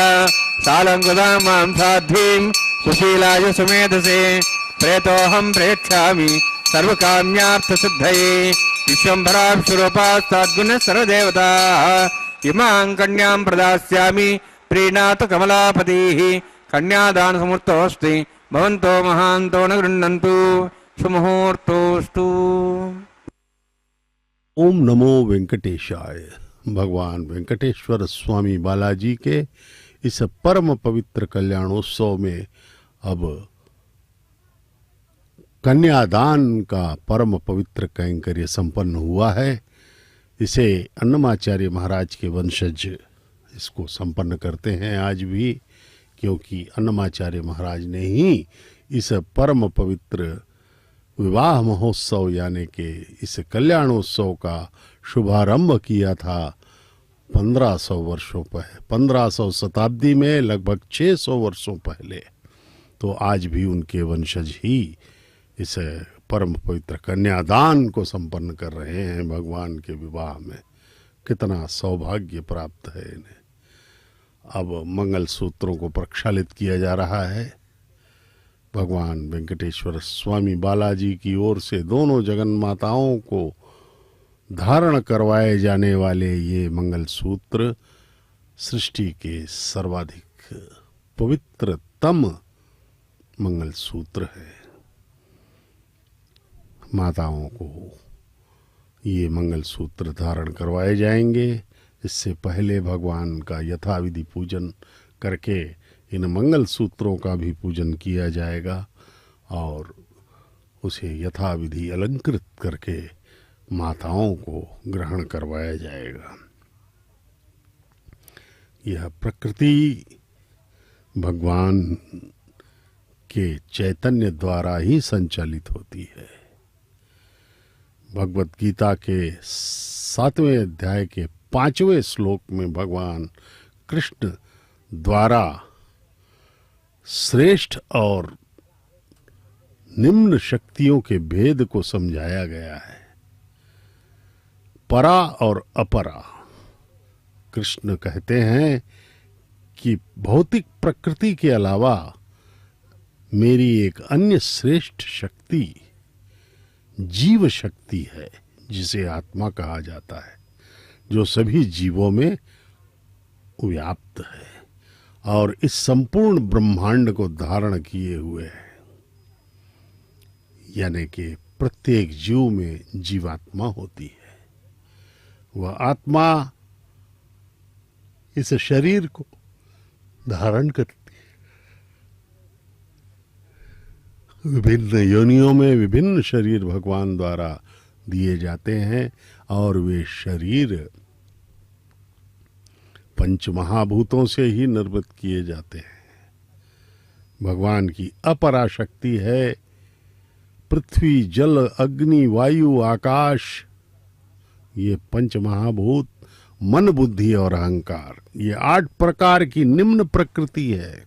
सालङ्कृतां मां साध्वीं सुशीलाय सुमेधसे प्रेतोऽहं प्रेक्षामि सर्वकाम्यार्थसिद्धये विश्वम्भराभिषुरूपास्ताद्गुणः सर्वदेवताः इमां कन्यां प्रदास्यामि प्रीणातु कमलापतिः कन्यादानसमुहूर्तोऽस्ति भवन्तो महान्तो न गृह्णन्तु सुमुहूर्तोऽस्तु। ओम नमो वेंकटेशाय। भगवान वेंकटेश्वर स्वामी बालाजी के इस परम पवित्र कल्याणोत्सव में अब कन्यादान का परम पवित्र कैंकर्य संपन्न हुआ है। इसे अन्नमाचार्य महाराज के वंशज इसको संपन्न करते हैं आज भी, क्योंकि अन्नमाचार्य महाराज ने ही इस परम पवित्र विवाह महोत्सव यानी कि इस कल्याणोत्सव का शुभारंभ किया था 1500 वर्षों पहले, 1500 शताब्दी में, लगभग 600 वर्षों पहले। तो आज भी उनके वंशज ही इस परम पवित्र कन्यादान को संपन्न कर रहे हैं भगवान के विवाह में। कितना सौभाग्य प्राप्त है इन्हें। अब मंगल सूत्रों को प्रक्षालित किया जा रहा है। भगवान वेंकटेश्वर स्वामी बालाजी की ओर से दोनों जगन माताओं को धारण करवाए जाने वाले ये मंगल सूत्र सृष्टि के सर्वाधिक पवित्रतम मंगल सूत्र है। माताओं को ये मंगल सूत्र धारण करवाए जाएंगे। इससे पहले भगवान का यथाविधि पूजन करके इन मंगल सूत्रों का भी पूजन किया जाएगा और उसे यथाविधि अलंकृत करके माताओं को ग्रहण करवाया जाएगा। यह प्रकृति भगवान के चैतन्य द्वारा ही संचालित होती है। भगवत गीता के 7वें अध्याय के 5वें श्लोक में भगवान कृष्ण द्वारा श्रेष्ठ और निम्न शक्तियों के भेद को समझाया गया है। परा और अपरा। कृष्ण कहते हैं कि भौतिक प्रकृति के अलावा मेरी एक अन्य श्रेष्ठ शक्ति जीव शक्ति है, जिसे आत्मा कहा जाता है, जो सभी जीवों में व्याप्त है और इस संपूर्ण ब्रह्मांड को धारण किए हुए है। यानी कि प्रत्येक जीव में जीवात्मा होती है। वह आत्मा इस शरीर को धारण करती है। विभिन्न योनियों में विभिन्न शरीर भगवान द्वारा दिए जाते हैं और वे शरीर पंच महाभूतों से ही निर्मित किए जाते हैं। भगवान की अपरा शक्ति है पृथ्वी, जल, अग्नि, वायु, आकाश। ये पंच महाभूत, मन, बुद्धि और अहंकार, ये 8 प्रकार की निम्न प्रकृति है।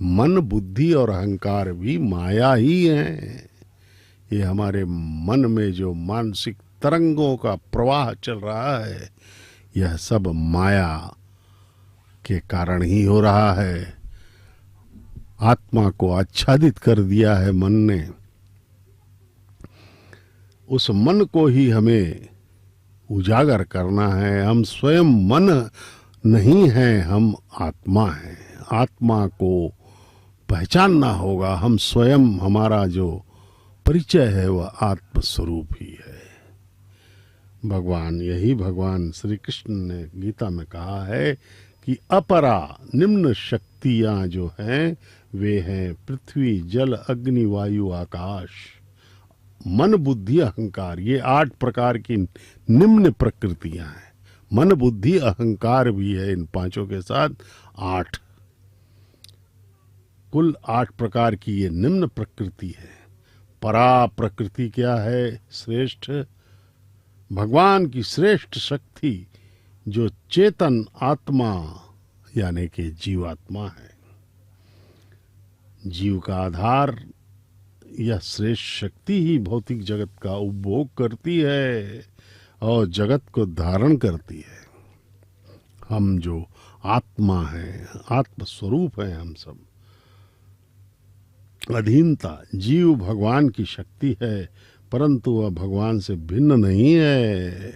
मन, बुद्धि और अहंकार भी माया ही है। ये हमारे मन में जो मानसिक तरंगों का प्रवाह चल रहा है, यह सब माया के कारण ही हो रहा है। आत्मा को आच्छादित कर दिया है मन ने। उस मन को ही हमें उजागर करना है। हम स्वयं मन नहीं हैं, हम आत्मा हैं। आत्मा को पहचानना होगा। हम स्वयं, हमारा जो परिचय है वह आत्म स्वरूप ही है। भगवान श्री कृष्ण ने गीता में कहा है कि अपरा निम्न शक्तियां जो हैं वे हैं पृथ्वी, जल, अग्नि, वायु, आकाश, मन, बुद्धि, अहंकार। ये 8 प्रकार की निम्न प्रकृतियां हैं। मन, बुद्धि, अहंकार भी है इन पांचों के साथ 8। कुल 8 प्रकार की ये निम्न प्रकृति है। परा प्रकृति क्या है? श्रेष्ठ, भगवान की श्रेष्ठ शक्ति जो चेतन आत्मा यानी कि जीवात्मा है। जीव का आधार यह श्रेष्ठ शक्ति ही भौतिक जगत का उपभोग करती है और जगत को धारण करती है। हम जो आत्मा है, आत्म स्वरूप है, हम सब अधीनता। जीव भगवान की शक्ति है, परंतु वह भगवान से भिन्न नहीं है।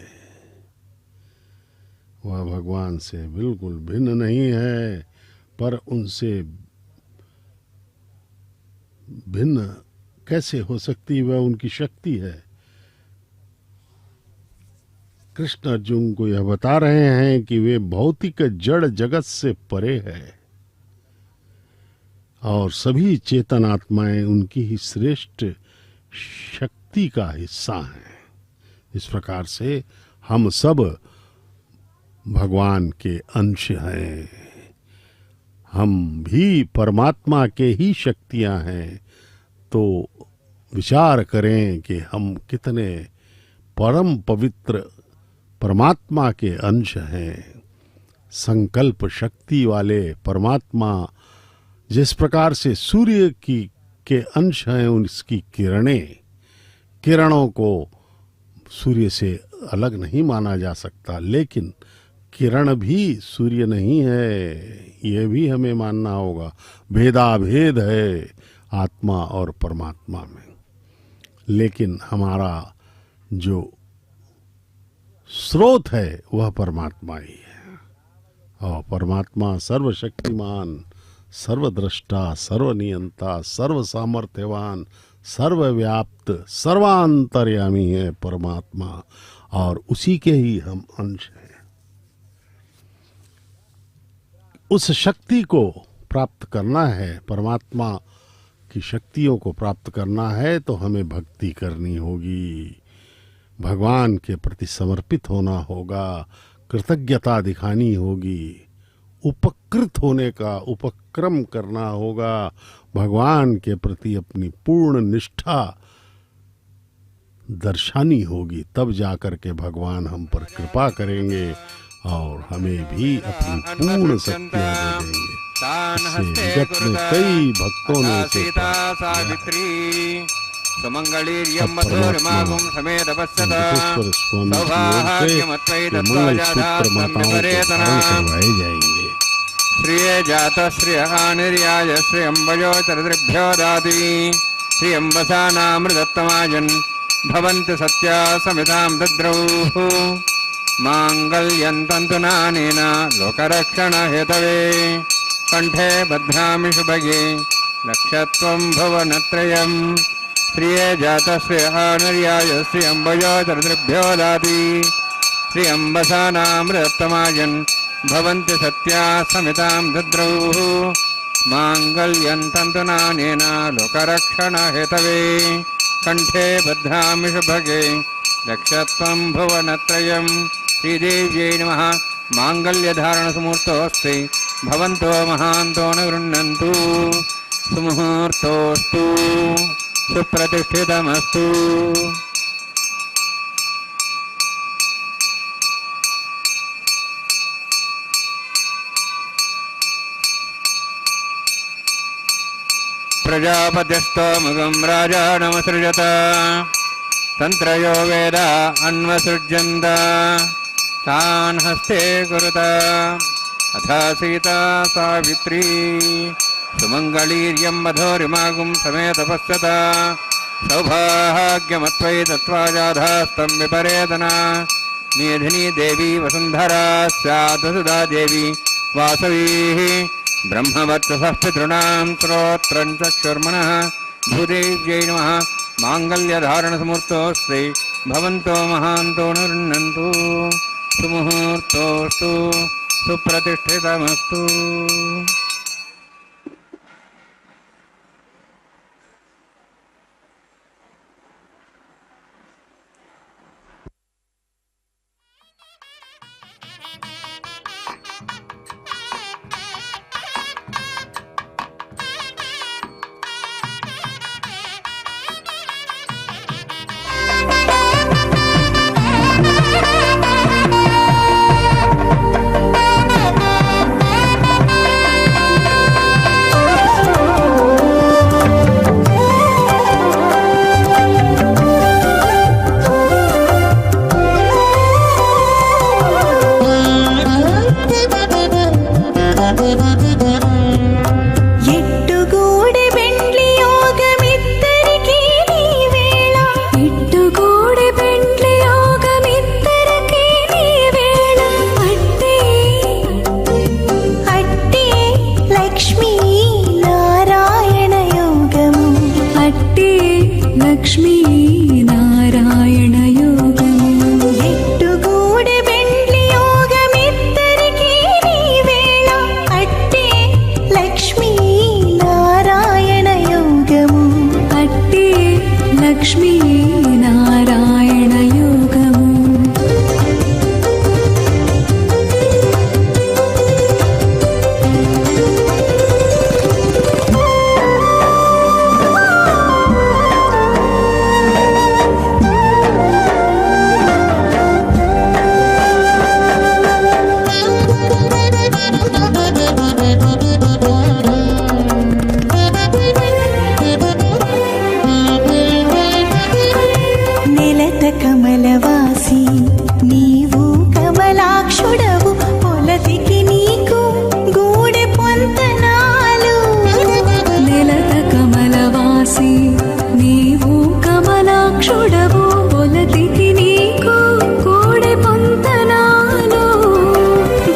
वह भगवान से बिल्कुल भिन्न नहीं है, पर उनसे भिन्न कैसे हो सकती? वह उनकी शक्ति है। कृष्ण अर्जुन को यह बता रहे हैं कि वे भौतिक जड़ जगत से परे है। और सभी चेतन आत्माएं उनकी ही श्रेष्ठ शक्ति का हिस्सा हैं। इस प्रकार से हम सब भगवान के अंश हैं, हम भी परमात्मा के ही शक्तियां हैं। तो विचार करें कि हम कितने परम पवित्र परमात्मा के अंश हैं। संकल्प शक्ति वाले परमात्मा जिस प्रकार से सूर्य के अंश हैं, उसकी किरणों को सूर्य से अलग नहीं माना जा सकता, लेकिन किरण भी सूर्य नहीं है, ये भी हमें मानना होगा। भेदाभेद है आत्मा और परमात्मा में, लेकिन हमारा जो स्रोत है वह परमात्मा ही है। और परमात्मा सर्वशक्तिमान, सर्वद्रष्टा, सर्वनियंता, सर्व सामर्थ्यवान, सर्वव्याप्त, सर्वांतर्यामी है परमात्मा, और उसी के ही हम अंश हैं। उस शक्ति को प्राप्त करना है, परमात्मा की शक्तियों को प्राप्त करना है, तो हमें भक्ति करनी होगी, भगवान के प्रति समर्पित होना होगा, कृतज्ञता दिखानी होगी, उपकृत होने का उपक्रम करना होगा, भगवान के प्रति अपनी पूर्ण निष्ठा दर्शानी होगी। तब जाकर के भगवान हम पर कृपा करेंगे और हमें भी अपनी पूर्ण शक्तियां दे देंगे। इससे जगत में कई भक्तों ने इसे सावित्री सुमंगलीर्यं अब मधुरमागुं समेत पश्यता वेंकटेश्वर स्वामी की ओर से ये मंगल सूत्र माताओं को धारण करवाए जाएंगे। श्रिये जात श्रिय निर्याय श्रियंबयो चरिद्भ्यो दाति श्रियंबसानामृतत्तमाजन् भवन्ति सत्या समितां दद्रौः माङ्गल्यं तन्तुनानेन लोकरक्षणहेतवे कण्ठे बध्नामि शुभगे लक्ष्यत्वं भुवनत्रयम् श्रिये जातश्रियः निर्याय श्रियंबयो चरिद्भ्यो दाति श्रियंबसानामृतत्तमाजन् भवन्ति सत्या समितां दद्रौः माङ्गल्यं तन्तुनानेन लोकरक्षणहेतवे कण्ठे बध्नामि शुभगे लक्ष्यत्वं भुवनत्रयम्। श्रीदेव्यै नमः। माङ्गल्यधारणसमुहूर्तोऽस्ति भवन्तो महान्तो न गृह्णन्तु सुमुहूर्तोऽस्तु सुप्रतिष्ठितमस्तु। प्रजापतिस्तोमुखं राजानमसृजत तन्त्रयो वेद अन्वसृज्यन्त तान् हस्ते कुरुत अथ सीता सावित्री सुमङ्गलीर्यं मधुरिमागुं समेत पश्यत सौभाग्यमत्वयि दत्त्वा जाधास्तं विपरेतना मेधिनी देवी वसुन्धरा स्यात् वसुधा देवी वासवी ब्रह्मवर्चसः पितॄणां श्रोत्रं चक्षुर्मनः भूदेव्यै नमः। माङ्गल्यधारणसमुहूर्तोऽस्ति भवन्तो महान्तो न गृह्णन्तु सुमुहूर्तोऽस्तु सुप्रतिष्ठितमस्तु। నెలత కమలవాసి నీవు కమలాక్షుడవు పొలతికి నీకు గూడె పొంతనాలు నెలత కమలవాసి నీవు కమలాక్షుడవు పొలతికి నీకు గూడె పొంతనాలు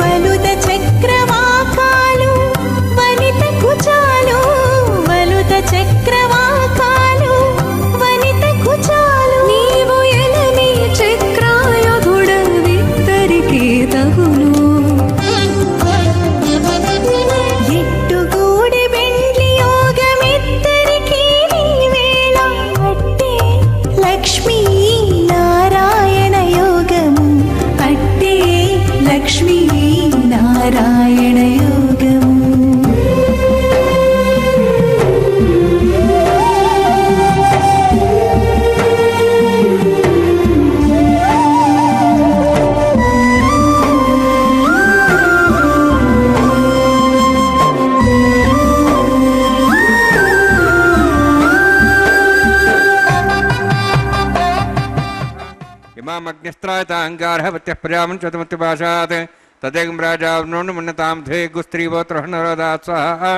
వలుద చక్రవాకాలు వనిత కుచాలు వలుద చక్రవాకాలు వనిత కుచాలు నీవు ఎలమి చక్రాయుధుడవిద్దరికీ తగును ఎట్టుగూడి వెండ్లి యోగమిద్దరికీ నీ వేళ అట్టే లక్ష్మీ నారాయణ యోగము అట్టే లక్ష్మీ నారాయణ యోగము इमामग्निस्त्रायताङ्गारहवत्यः प्रजामञ्चतमत्यभाषात् तदेकं राजावनोन्मन्यतां ध्ये गुस्त्रीवोत्रहनरदात् स्वाहा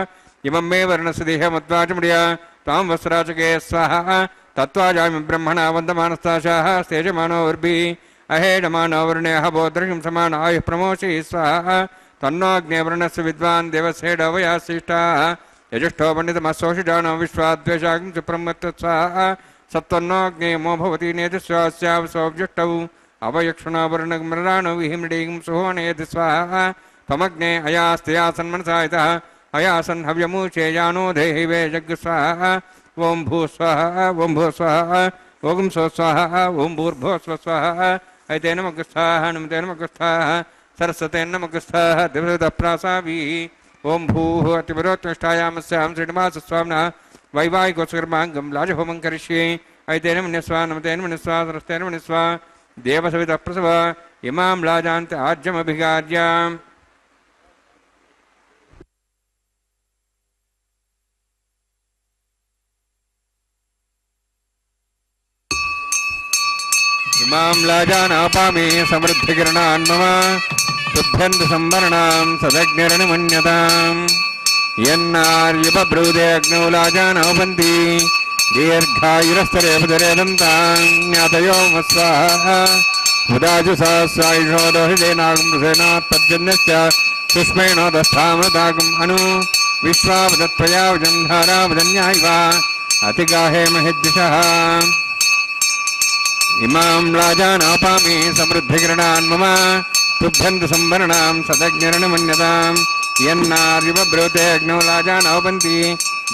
इमं मे वर्णस्य देहमद्वाचमुडिया त्वां वस्त्राचके स्वाहा तत्त्वाजामि ब्रह्मणा वन्दमानस्ताशाः स्तेजमानो वर्भिः अहेडमानो वर्ण्यः बोधृशं समान आयुः प्रमोषि स्वाहा तन्नोऽग्नेवर्णस्य विद्वान् देवसेडवयाशिष्टाः यजुष्ठो पण्डितमसोषिजानो विश्वाद्वेषागं च ब्रह्मत्व स्वाहा सत्वन्नोऽग्नेयमो भवति नेतस्वास्यावसोऽब्जुष्टौ अवयक्षुणावर्णमृणाणो विहिमृडीं सुहोणेति स्वाहा त्वमग्ने अयास्त्यासन्मनसा इतः अयासन् हव्यमूचेयानो देहि वे जग् स्वाहा ॐ भू स्वाहा ॐ भू स्वाहा ॐ सो स्वाहा ॐ भूर्भुवः स्वः स्वाहा ऐतेन मगस्थाः नमतेन मगस्थाः सरस्वतेन नमगस्थाः दिवसप्रासाभिः ॐ भूः अतिविरोत्तिष्ठायामस्यां श्रीनिवासस्वामिनः वैवाहिकोत्सकर्माङ्गं लाजहोमं करिष्ये ऐतेन मन्यस्वा नमतेन मन्यस्वा सरस्तेन मन्यस्वा देवसवितः प्रसव इमां लाजान्त आज्यमभिगार्याम् इमां लाजानापामे समृद्धिकिरणान् मम शुभ्यन्तु संवरणां सदग्निरनुमन्यताम् यन्नार्युपब्रूदे अग्नौ लाजानोपन्ति दीर्घायुरस्तरे पुदरेदन्तां ज्ञातयो मस्वाहा उदाजु सहस्रायुषो दोहितेनागुंसेनात्पद्यन्यश्च सुष्मेणोदस्थामृतागम् अनु विश्वावदत्त्वया वजन्धारावजन्यायिव अतिगाहे महिद्दिशः इमां लाजानापामे समृद्धिकिरणान् मम तुभ्यन्तु संवरणां सदग्निरनुमन्यताम् यन्नार्युपब्रूते अग्नौ लाजानोपन्ति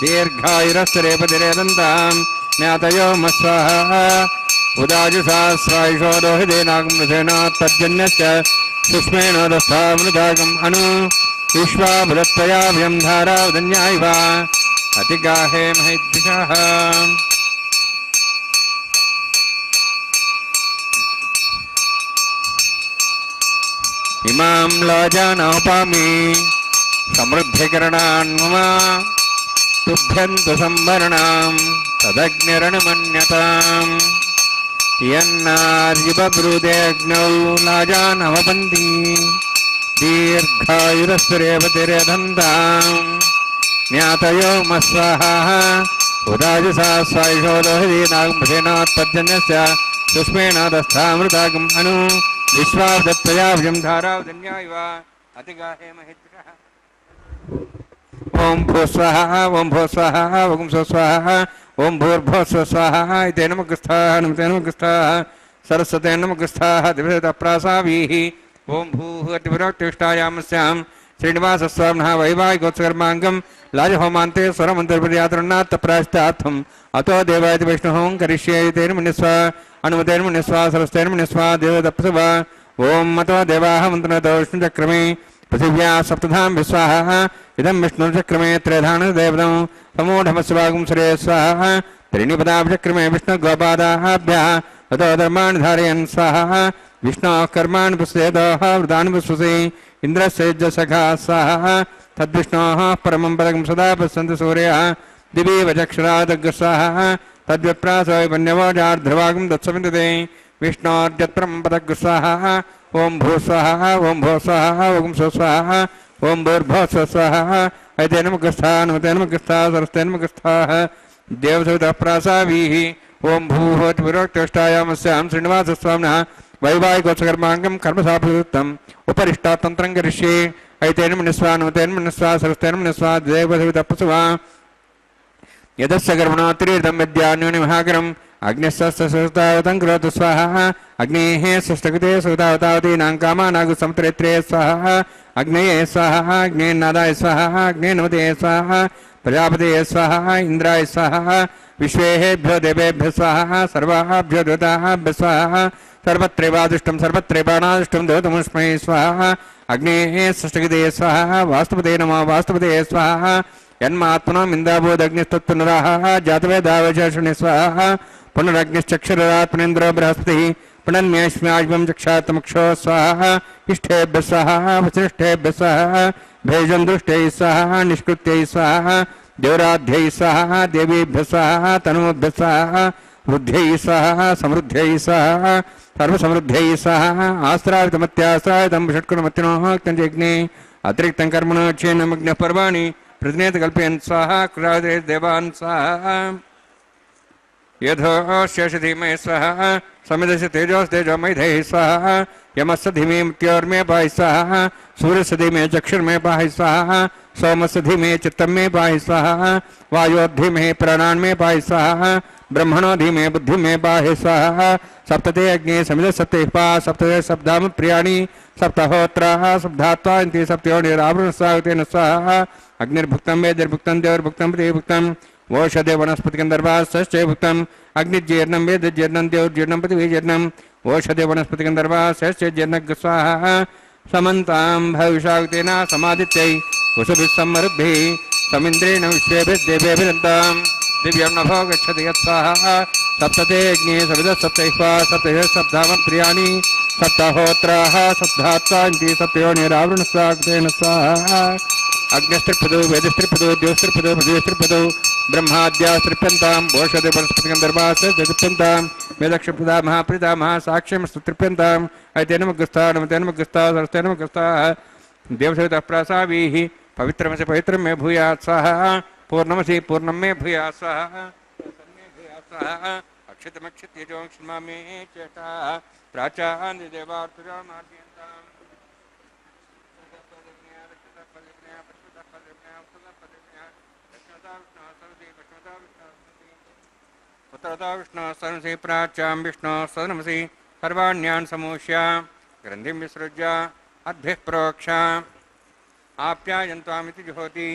दीर्घायुरस्तरेपतिरेदन्तां ज्ञातयो मस्वाहा उदाजु सहस्रायुषो दोहितेनागुंसेनात्पद्यन्यश्च सुष्मेणोदस्थामृतागम् अनु विश्वाभुदत्वया व्यं धारावदन्यायिव अतिगाहे महिद्दिशः इमां लाजानोपामे समृद्धिकरणान् मम तुभ्यन्तु संवरणां तदग्निरनुमन्यताम् यन्नार्युपब्रूते अग्नौ लाजानवपन्ति दीर्घायुरस्तुरेपतिरदन्ताम् ज्ञातयो मस्वाहा उदाजु सहस्रायुषो दोहितेनागुंसेनात्पद्यन्यस्य सुष्मेणोदस्थामृतागम् अनु विश्वावदत्त्वया भुजं धारावदन्यायिव अतिगाहे महिद्दिशः ॐ भू स्वाहा ॐ भू स्वाहा ॐ सो स्वाहा ॐ भूर्भुवः स्वः स्वाहा ऐतेन मगस्थाः नमतेन मगस्थाः सरस्वतेन नमगस्थाः दिवसप्रासाभिः ॐ भूः अतिविरोक्तिष्ठायामस्यां श्रीनिवासस्वामिनः वैवाहिकोत्सकर्माङ्गं लाजहोमान्ते स्वरमन्त्रप्रतियातृणात्तप्रायश्चार्थम् अतो देवायति वैष्णवं करिष्ये तेन मन्यस्वा अनुमतेन मन्यस्वा सरस्तेन मन्यस्वा देवदप्सव ॐ मतो देवाः मन्त्रतो विष्णुचक्रमे पृथिव्या सप्तधां विश्वाः इदं विष्णुचक्रमे त्रयधानदेवतं समूढमस्वागुं श्रे स्वाहा त्रीणिपदाभिचक्रमे विष्णुगोपादाभ्यः ततो धर्माणि धारयन् स्वाहा विष्णोः कर्माणि पुष्येदोः वृतानि पुष्पसे इन्द्रस्य सखा स्वाहा तद्विष्णोः परमं पदकं सदा पश्यन्ति सूर्यः दिवीव चक्षुरादग्रस्वाहा तद्विप्रासो वन्यवोजार्ध्रवागं दत्सविन्दते विष्णोर्यत्रं पदग्स्वाहा ओं भूस्वाहा ओं भोस्वाहा ओं स्वस्वाहा ओं भूर्भुवस्वाहा ऐतेन मुखस्था नमतेन मुखस्था सरस्तेन मुखस्था देवसवितः प्रासावीः ओं भूभूतिपुरोक्तष्टायामस्यां श्रीनिवासस्वामिनः वैवाहिकोत्सकर्माङ्गं कर्मसाफलयुक्तम् उपरिष्टातन्त्रं करिष्ये ऐतेन मनुस्वा नमतेन मनुस्वा सरस्तेन मनुस्वा देवसवितः प्रसवा यदस्य कर्मणोत्तरीर्धं विद्यान्योनि महाकरम् अग्निस्वस्तावतं करोतु स्वाहा अग्नेः सृष्टकृते सुतावतावतीनां कामानागुसमुत्रेत्रे स्वाहा अग्नये स्वाहा अग्नेन्नादाय स्वाहा अग्नेन्नमते स्वाहा प्रजापतये स्वाहा इन्द्राय स्वाहा विश्वेभ्यो देवेभ्यो स्वाहा सर्वाभ्यो देवताभ्यो स्वाहा सर्वत्रैवादुष्टं सर्वत्रैवानादुष्टं देवतमुष्मै स्वाहा अग्नेः सृष्टकृते स्वाहा वास्तुपते नमः वास्तुपते स्वाहा यन्मात्मनोमिन्दाबोधग्निस्तत्पुनराः जातवेदावशेषणे स्वाहा पुनरग्निश्चक्षुरात्मनेन्द्रो बृहस्पतिः पुनन्यस्म्याज्वं चक्षात्मक्षो स्वाहा इष्टेभ्यः स्वाहा वसिष्ठेभ्यः स्वाहा भेजं दुष्टैः स्वाहा निष्कृत्यैः स्वाहा देवराध्यैः स्वाहा देवीभ्यः स्वाहा तनूभ्यः स्वाहा वृद्ध्यैः स्वाहा समृद्ध्यैः स्वाहा सर्वसमृद्ध्यैः स्वाहा आस्त्रावितमत्यास्त्रावितं षट्कुणमत्तिनोः यज्ञे अतिरिक्तं कर्मणो क्षेन्नमग्नः पर्वाणि प्रतिनेत कल्पयन् स्वाहा कृरादे देवान् स्वाहा यथो शेषधीमहे स्वाहा समिदस्य तेजोमैधैः स्वाहा यमस्य धीमे मृत्योर्मे पाहि स्वाहा सूर्यस्य धीमे चक्षुर्मे पाहि स्वाहा सोमस्य धीमे चित्तं मे पाहि स्वाहा वायोर्धीमहे प्राणान् मे पाहि स्वाहा ब्रह्मणो धीमे बुद्धिं मे पाहि स्वाहा सप्तते अग्ने समिदः सप्तैः सप्तते शब्दाम प्रियाणि सप्तहोत्राः शब्दात्वा इति सप्तयोनिरावृणस्वागतेन स्वाहा अग्निर्भुक्तं वेदिर्भुक्तं देवर्भुक्तं प्रतिभुक्तं ओषधे वनस्पतिगन्धर्वाश्चै भुक्तं अग्निजीर्णं वेदजीर्णं देवजीर्णं पृथिवीजीर्णं ओषधे वनस्पतिगन्धर्वाश्चै जीर्णः स्वाहा समन्तां भविषागतेन समादित्यै वसुभिः समृद्भिः समिन्द्रेण विश्वेभिर्देवेभिरन्तां दिव्यं नभो गच्छति यत्स्वाहा सप्तते अग्ने सविदः सप्तैः सप्तैः सप्तामः प्रियाणि सप्तहोत्राः सप्तात्वा इति सप्तयोनिरावृणस्वागतेन स्वाहा अग्निस्त्रिपदो वेदस्त्रिपदो देवस्त्रिपदो पृथिवीस्त्रिपदो ब्रह्माद्यास्त्रिप्यन्तां ओषधे वनस्पतिगन्धर्वाश्चैप्यन्तां वेदक्षिपदा महाप्रितामः साक्ष्यमस्तु तृप्यन्ताम् ऐतेन मुखस्था नमतेन मुखस्था सरस्तेन मुखस्था देवसवितः प्रासावीः पवित्रमसि पवित्रं मे भूयात् स्वाहा पूर्णमसि पूर्णं मे भूयात् स्वाहा स्वाहा अक्षतमक्षत्यजों क्षमा मे चेष्टा प्राचान् देवार्पयामाद्यन्ताम् उत्तरता विष्णु सदनसि प्राच्यां विष्णु सदनमसि सर्वाण्यान् समूष्य ग्रन्थिं विसृज्य अद्भिः प्रोक्ष आप्यायन्त्वामिति जुहोति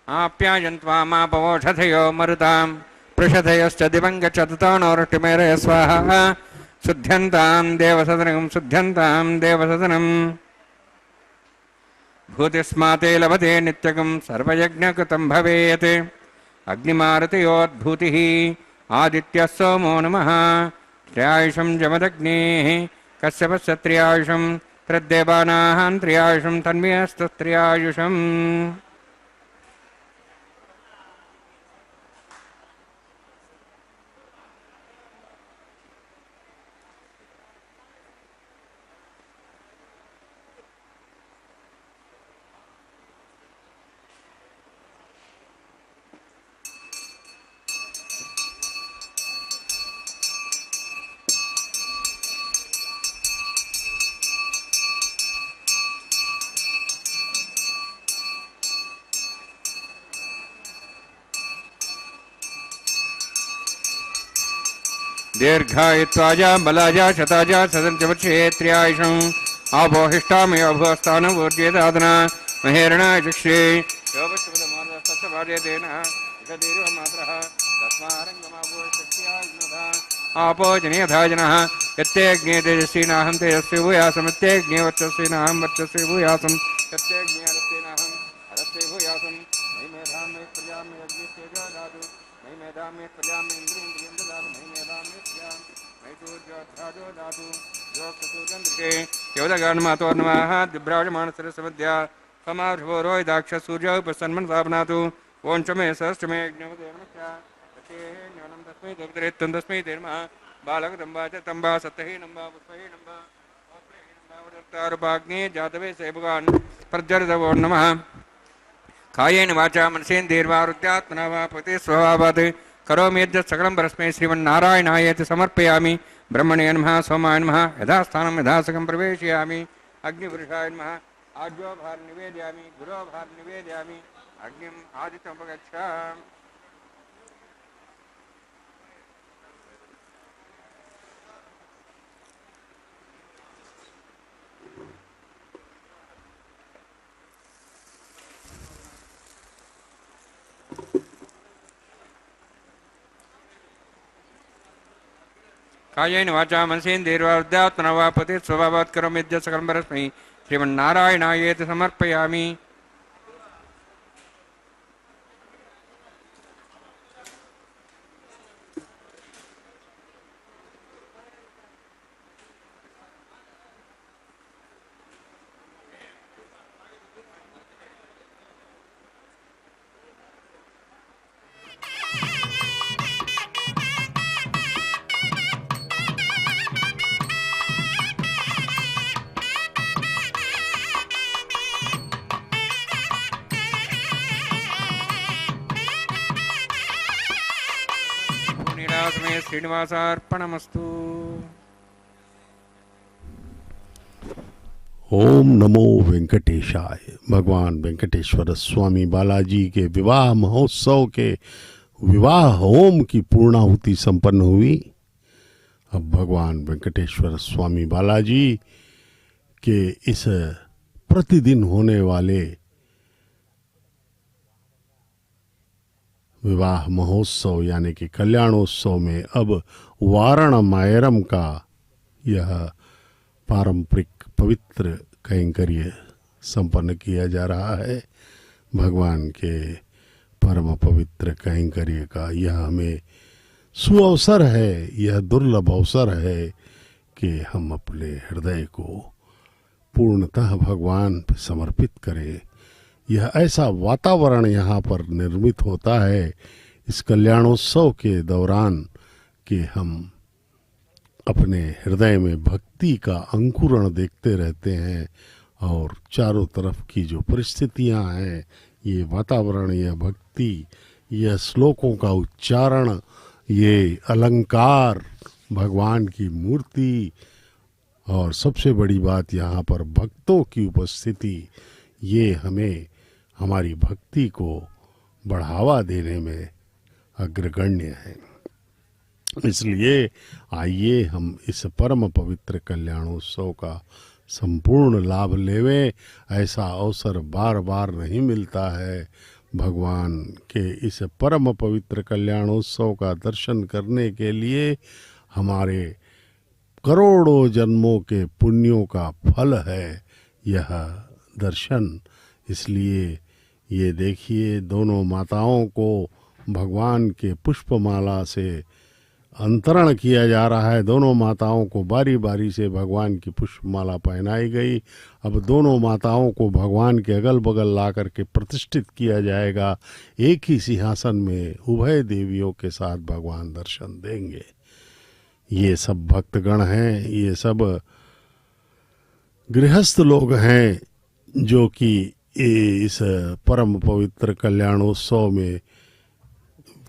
आप्यायन्त्वामापवोषधयो मरुतां पृषधयश्च दिवं गच्छततो नौरष्टिमेरय स्वाहा शुद्ध्यन्तां देवसदनं भूतिस्माते लभते नित्यकं सर्वयज्ञकृतं भवेत् अग्निमारुतयोद्भूतिः आदित्यः सोमो नमः त्र्यायुषं जमदग्नेः कश्यपस्य त्र्यायुषं त्रिदेवानां त्र्यायुषं तन्मेऽस्तु त्र्यायुषम् दीर्घायुत्वाजा बलाजा शताजा सदंचवक्षे त्र्यायुषम् आपोहिष्टामय अभुवस्थानवोर्जेदादना महेरणा चक्षे आपो जनेयधाजनः यत्तेऽग्ने तेजस्वीनाहं तेजस्वी भूयासम् यत्तेऽग्ने वर्चस्वीनाहं वर्चस्वी भूयासम् यत्तेऽग्ने अरस्तेनाहं अरस्ते भूयासम् मयि मेधां मे प्रजां मे अग्नि तेजो दातु मयि मेधां मे प्रजां मे इन्द्रियं ददातु मयि मेधां मे प्रजां मयि योदगान्मातो नमः दिव्राजमानसरस्वद्या समार्भो दाक्ष सूर्य प्रसन्मन सावनातु ओं च मे सहस्रमे ज्ञानं तस्मै देवदरेत्तं तस्मै देर्मः बालकदम्बा च तम्बा सत्यहि नम्बा पुष्पहि नम्बा तारुपाग्ने जातवे सेवगान् प्रज्वलितवो नमः कायेन वाचा मनसेन्द्रियैर्वारुद्यात्मना वा पते स्वभावात् करोमि यद्यत् सकलं परस्मै श्रीमन्नारायणायेति समर्पयामि ब्रह्मणे नमः सोमाय नमः यथास्थानं यथासकं प्रवेशयामि अग्निपुरुषाय नमः आज्योभार निवेदयामि गुरोभार निवेदयामि अग्निम् आदित्यमुपगच्छामि कायेन वाचा मनसेन्द्रियैर्वारुद्यात्मना वा पते स्वभावात् करोमि यद्यत् सकलं परस्मै श्रीमन्नारायणायेति समर्पयामि में श्रीनिवासार्पणमस्तु। ओम नमो वेंकटेशाय। भगवान वेंकटेश्वर स्वामी बालाजी के विवाह महोत्सव के विवाह होम की पूर्णाहुति संपन्न हुई। अब भगवान वेंकटेश्वर स्वामी बालाजी के इस प्रतिदिन होने वाले विवाह महोत्सव यानी कि कल्याणोत्सव में अब वारणमायरम का यह पारंपरिक पवित्र कैंकर्य संपन्न किया जा रहा है। भगवान के परम पवित्र कैंकर्य का यह हमें सुअवसर है, यह दुर्लभ अवसर है कि हम अपने हृदय को पूर्णतः भगवान पर समर्पित करें। यह ऐसा वातावरण यहाँ पर निर्मित होता है इस कल्याणोत्सव के दौरान कि हम अपने हृदय में भक्ति का अंकुरण देखते रहते हैं और चारों तरफ की जो परिस्थितियाँ हैं, ये वातावरण, यह भक्ति, यह श्लोकों का उच्चारण, ये अलंकार, भगवान की मूर्ति और सबसे बड़ी बात यहाँ पर भक्तों की उपस्थिति, ये हमें हमारी भक्ति को बढ़ावा देने में अग्रगण्य है। इसलिए आइए हम इस परम पवित्र कल्याणोत्सव का संपूर्ण लाभ लेवें। ऐसा अवसर बार बार नहीं मिलता है। भगवान के इस परम पवित्र कल्याणोत्सव का दर्शन करने के लिए हमारे करोड़ों जन्मों के पुण्यों का फल है यह दर्शन। इसलिए ये देखिए, दोनों माताओं को भगवान के पुष्पमाला से अंतरण किया जा रहा है। दोनों माताओं को बारी बारी से भगवान की पुष्पमाला पहनाई गई। अब दोनों माताओं को भगवान के अगल बगल ला करके प्रतिष्ठित किया जाएगा। एक ही सिंहासन में उभय देवियों के साथ भगवान दर्शन देंगे। ये सब भक्तगण हैं, ये सब गृहस्थ लोग हैं जो कि इस परम पवित्र कल्याणोत्सव में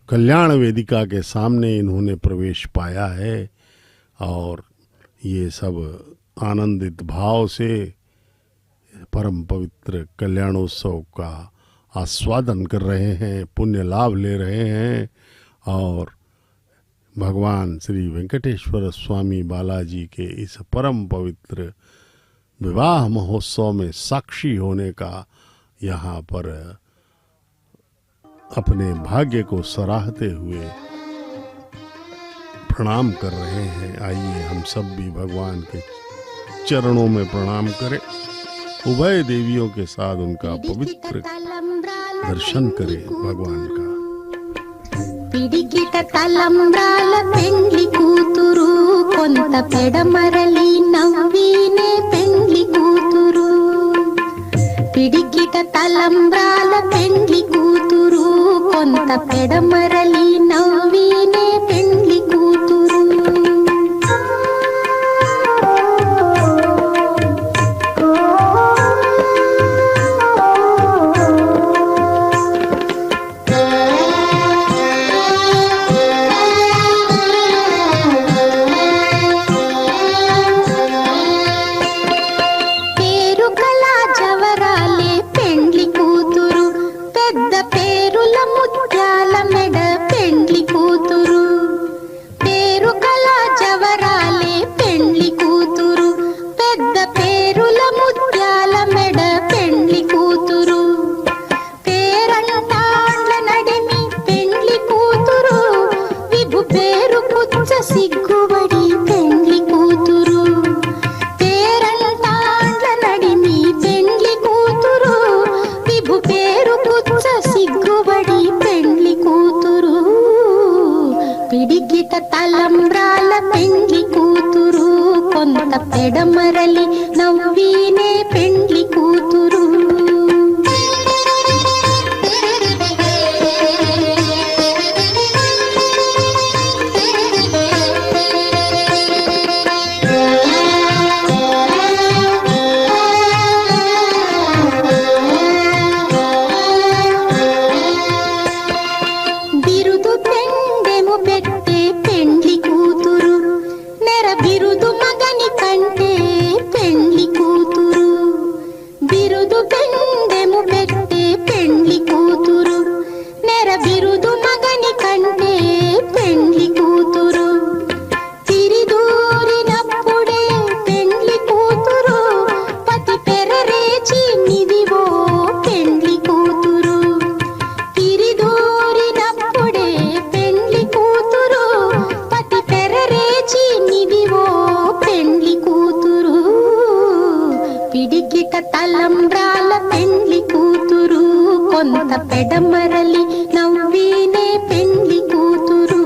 कल्याण वेदिका के सामने इन्होंने प्रवेश पाया है और ये सब आनंदित भाव से परम पवित्र कल्याणोत्सव का आस्वादन कर रहे हैं, पुण्य लाभ ले रहे हैं और भगवान श्री वेंकटेश्वर स्वामी बालाजी के इस परम पवित्र विवाह महोत्सव में साक्षी होने का यहाँ पर अपने भाग्य को सराहते हुए प्रणाम कर रहे हैं। आइए हम सब भी भगवान के चरणों में प्रणाम करें, उभय देवियों के साथ उनका पवित्र दर्शन करें भगवान का। పిడికిట తలంబ్రాల పెండ్లి కూతురు కొంత పెడమరలి నవ్వినే పెండ్లి కూతురు పిడికిట తలంబ్రాల పెండ్లి కూతురు కొంత పెడమరలి నవ్వినే పెండ్లి కూతురు సిగ్గుబడి పెండ్లి కూతురు పేరంటాండ్ల నడిమి పెండ్లి కూతురు విభు పేరు పుచ్చ సిగ్గుబడి పెండ్లి కూతురు పిడికిట తలంబ్రాల పెండ్లి కూతురు కొంత పెడమరలి నవ్వినే పెండ్లి కూతురు తలంబ్రాల పెండ్లి కూతురు కొంత పెడమరలి నవ్వినే పెండ్లి కూతురు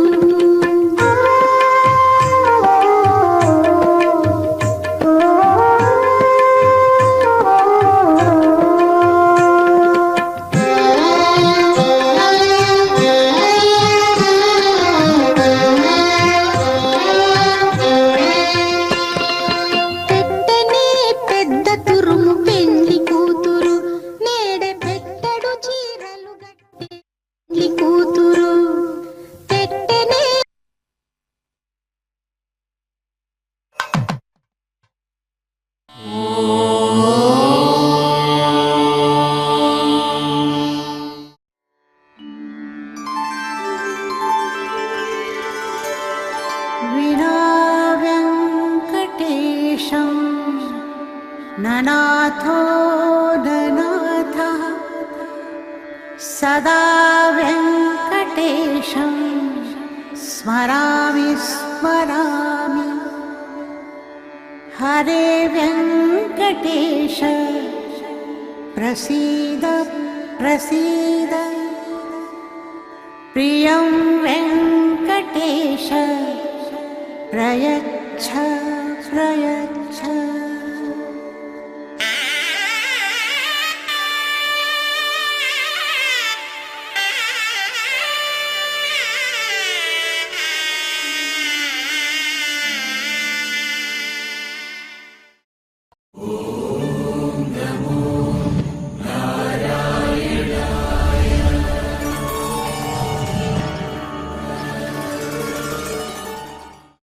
ननाथो ननाथः सदा वेङ्कटेशं स्मरामि स्मरामि हरे वेङ्कटेश प्रसीद प्रसीद प्रियं वेङ्कटेश प्रयच्छ प्रयच्छ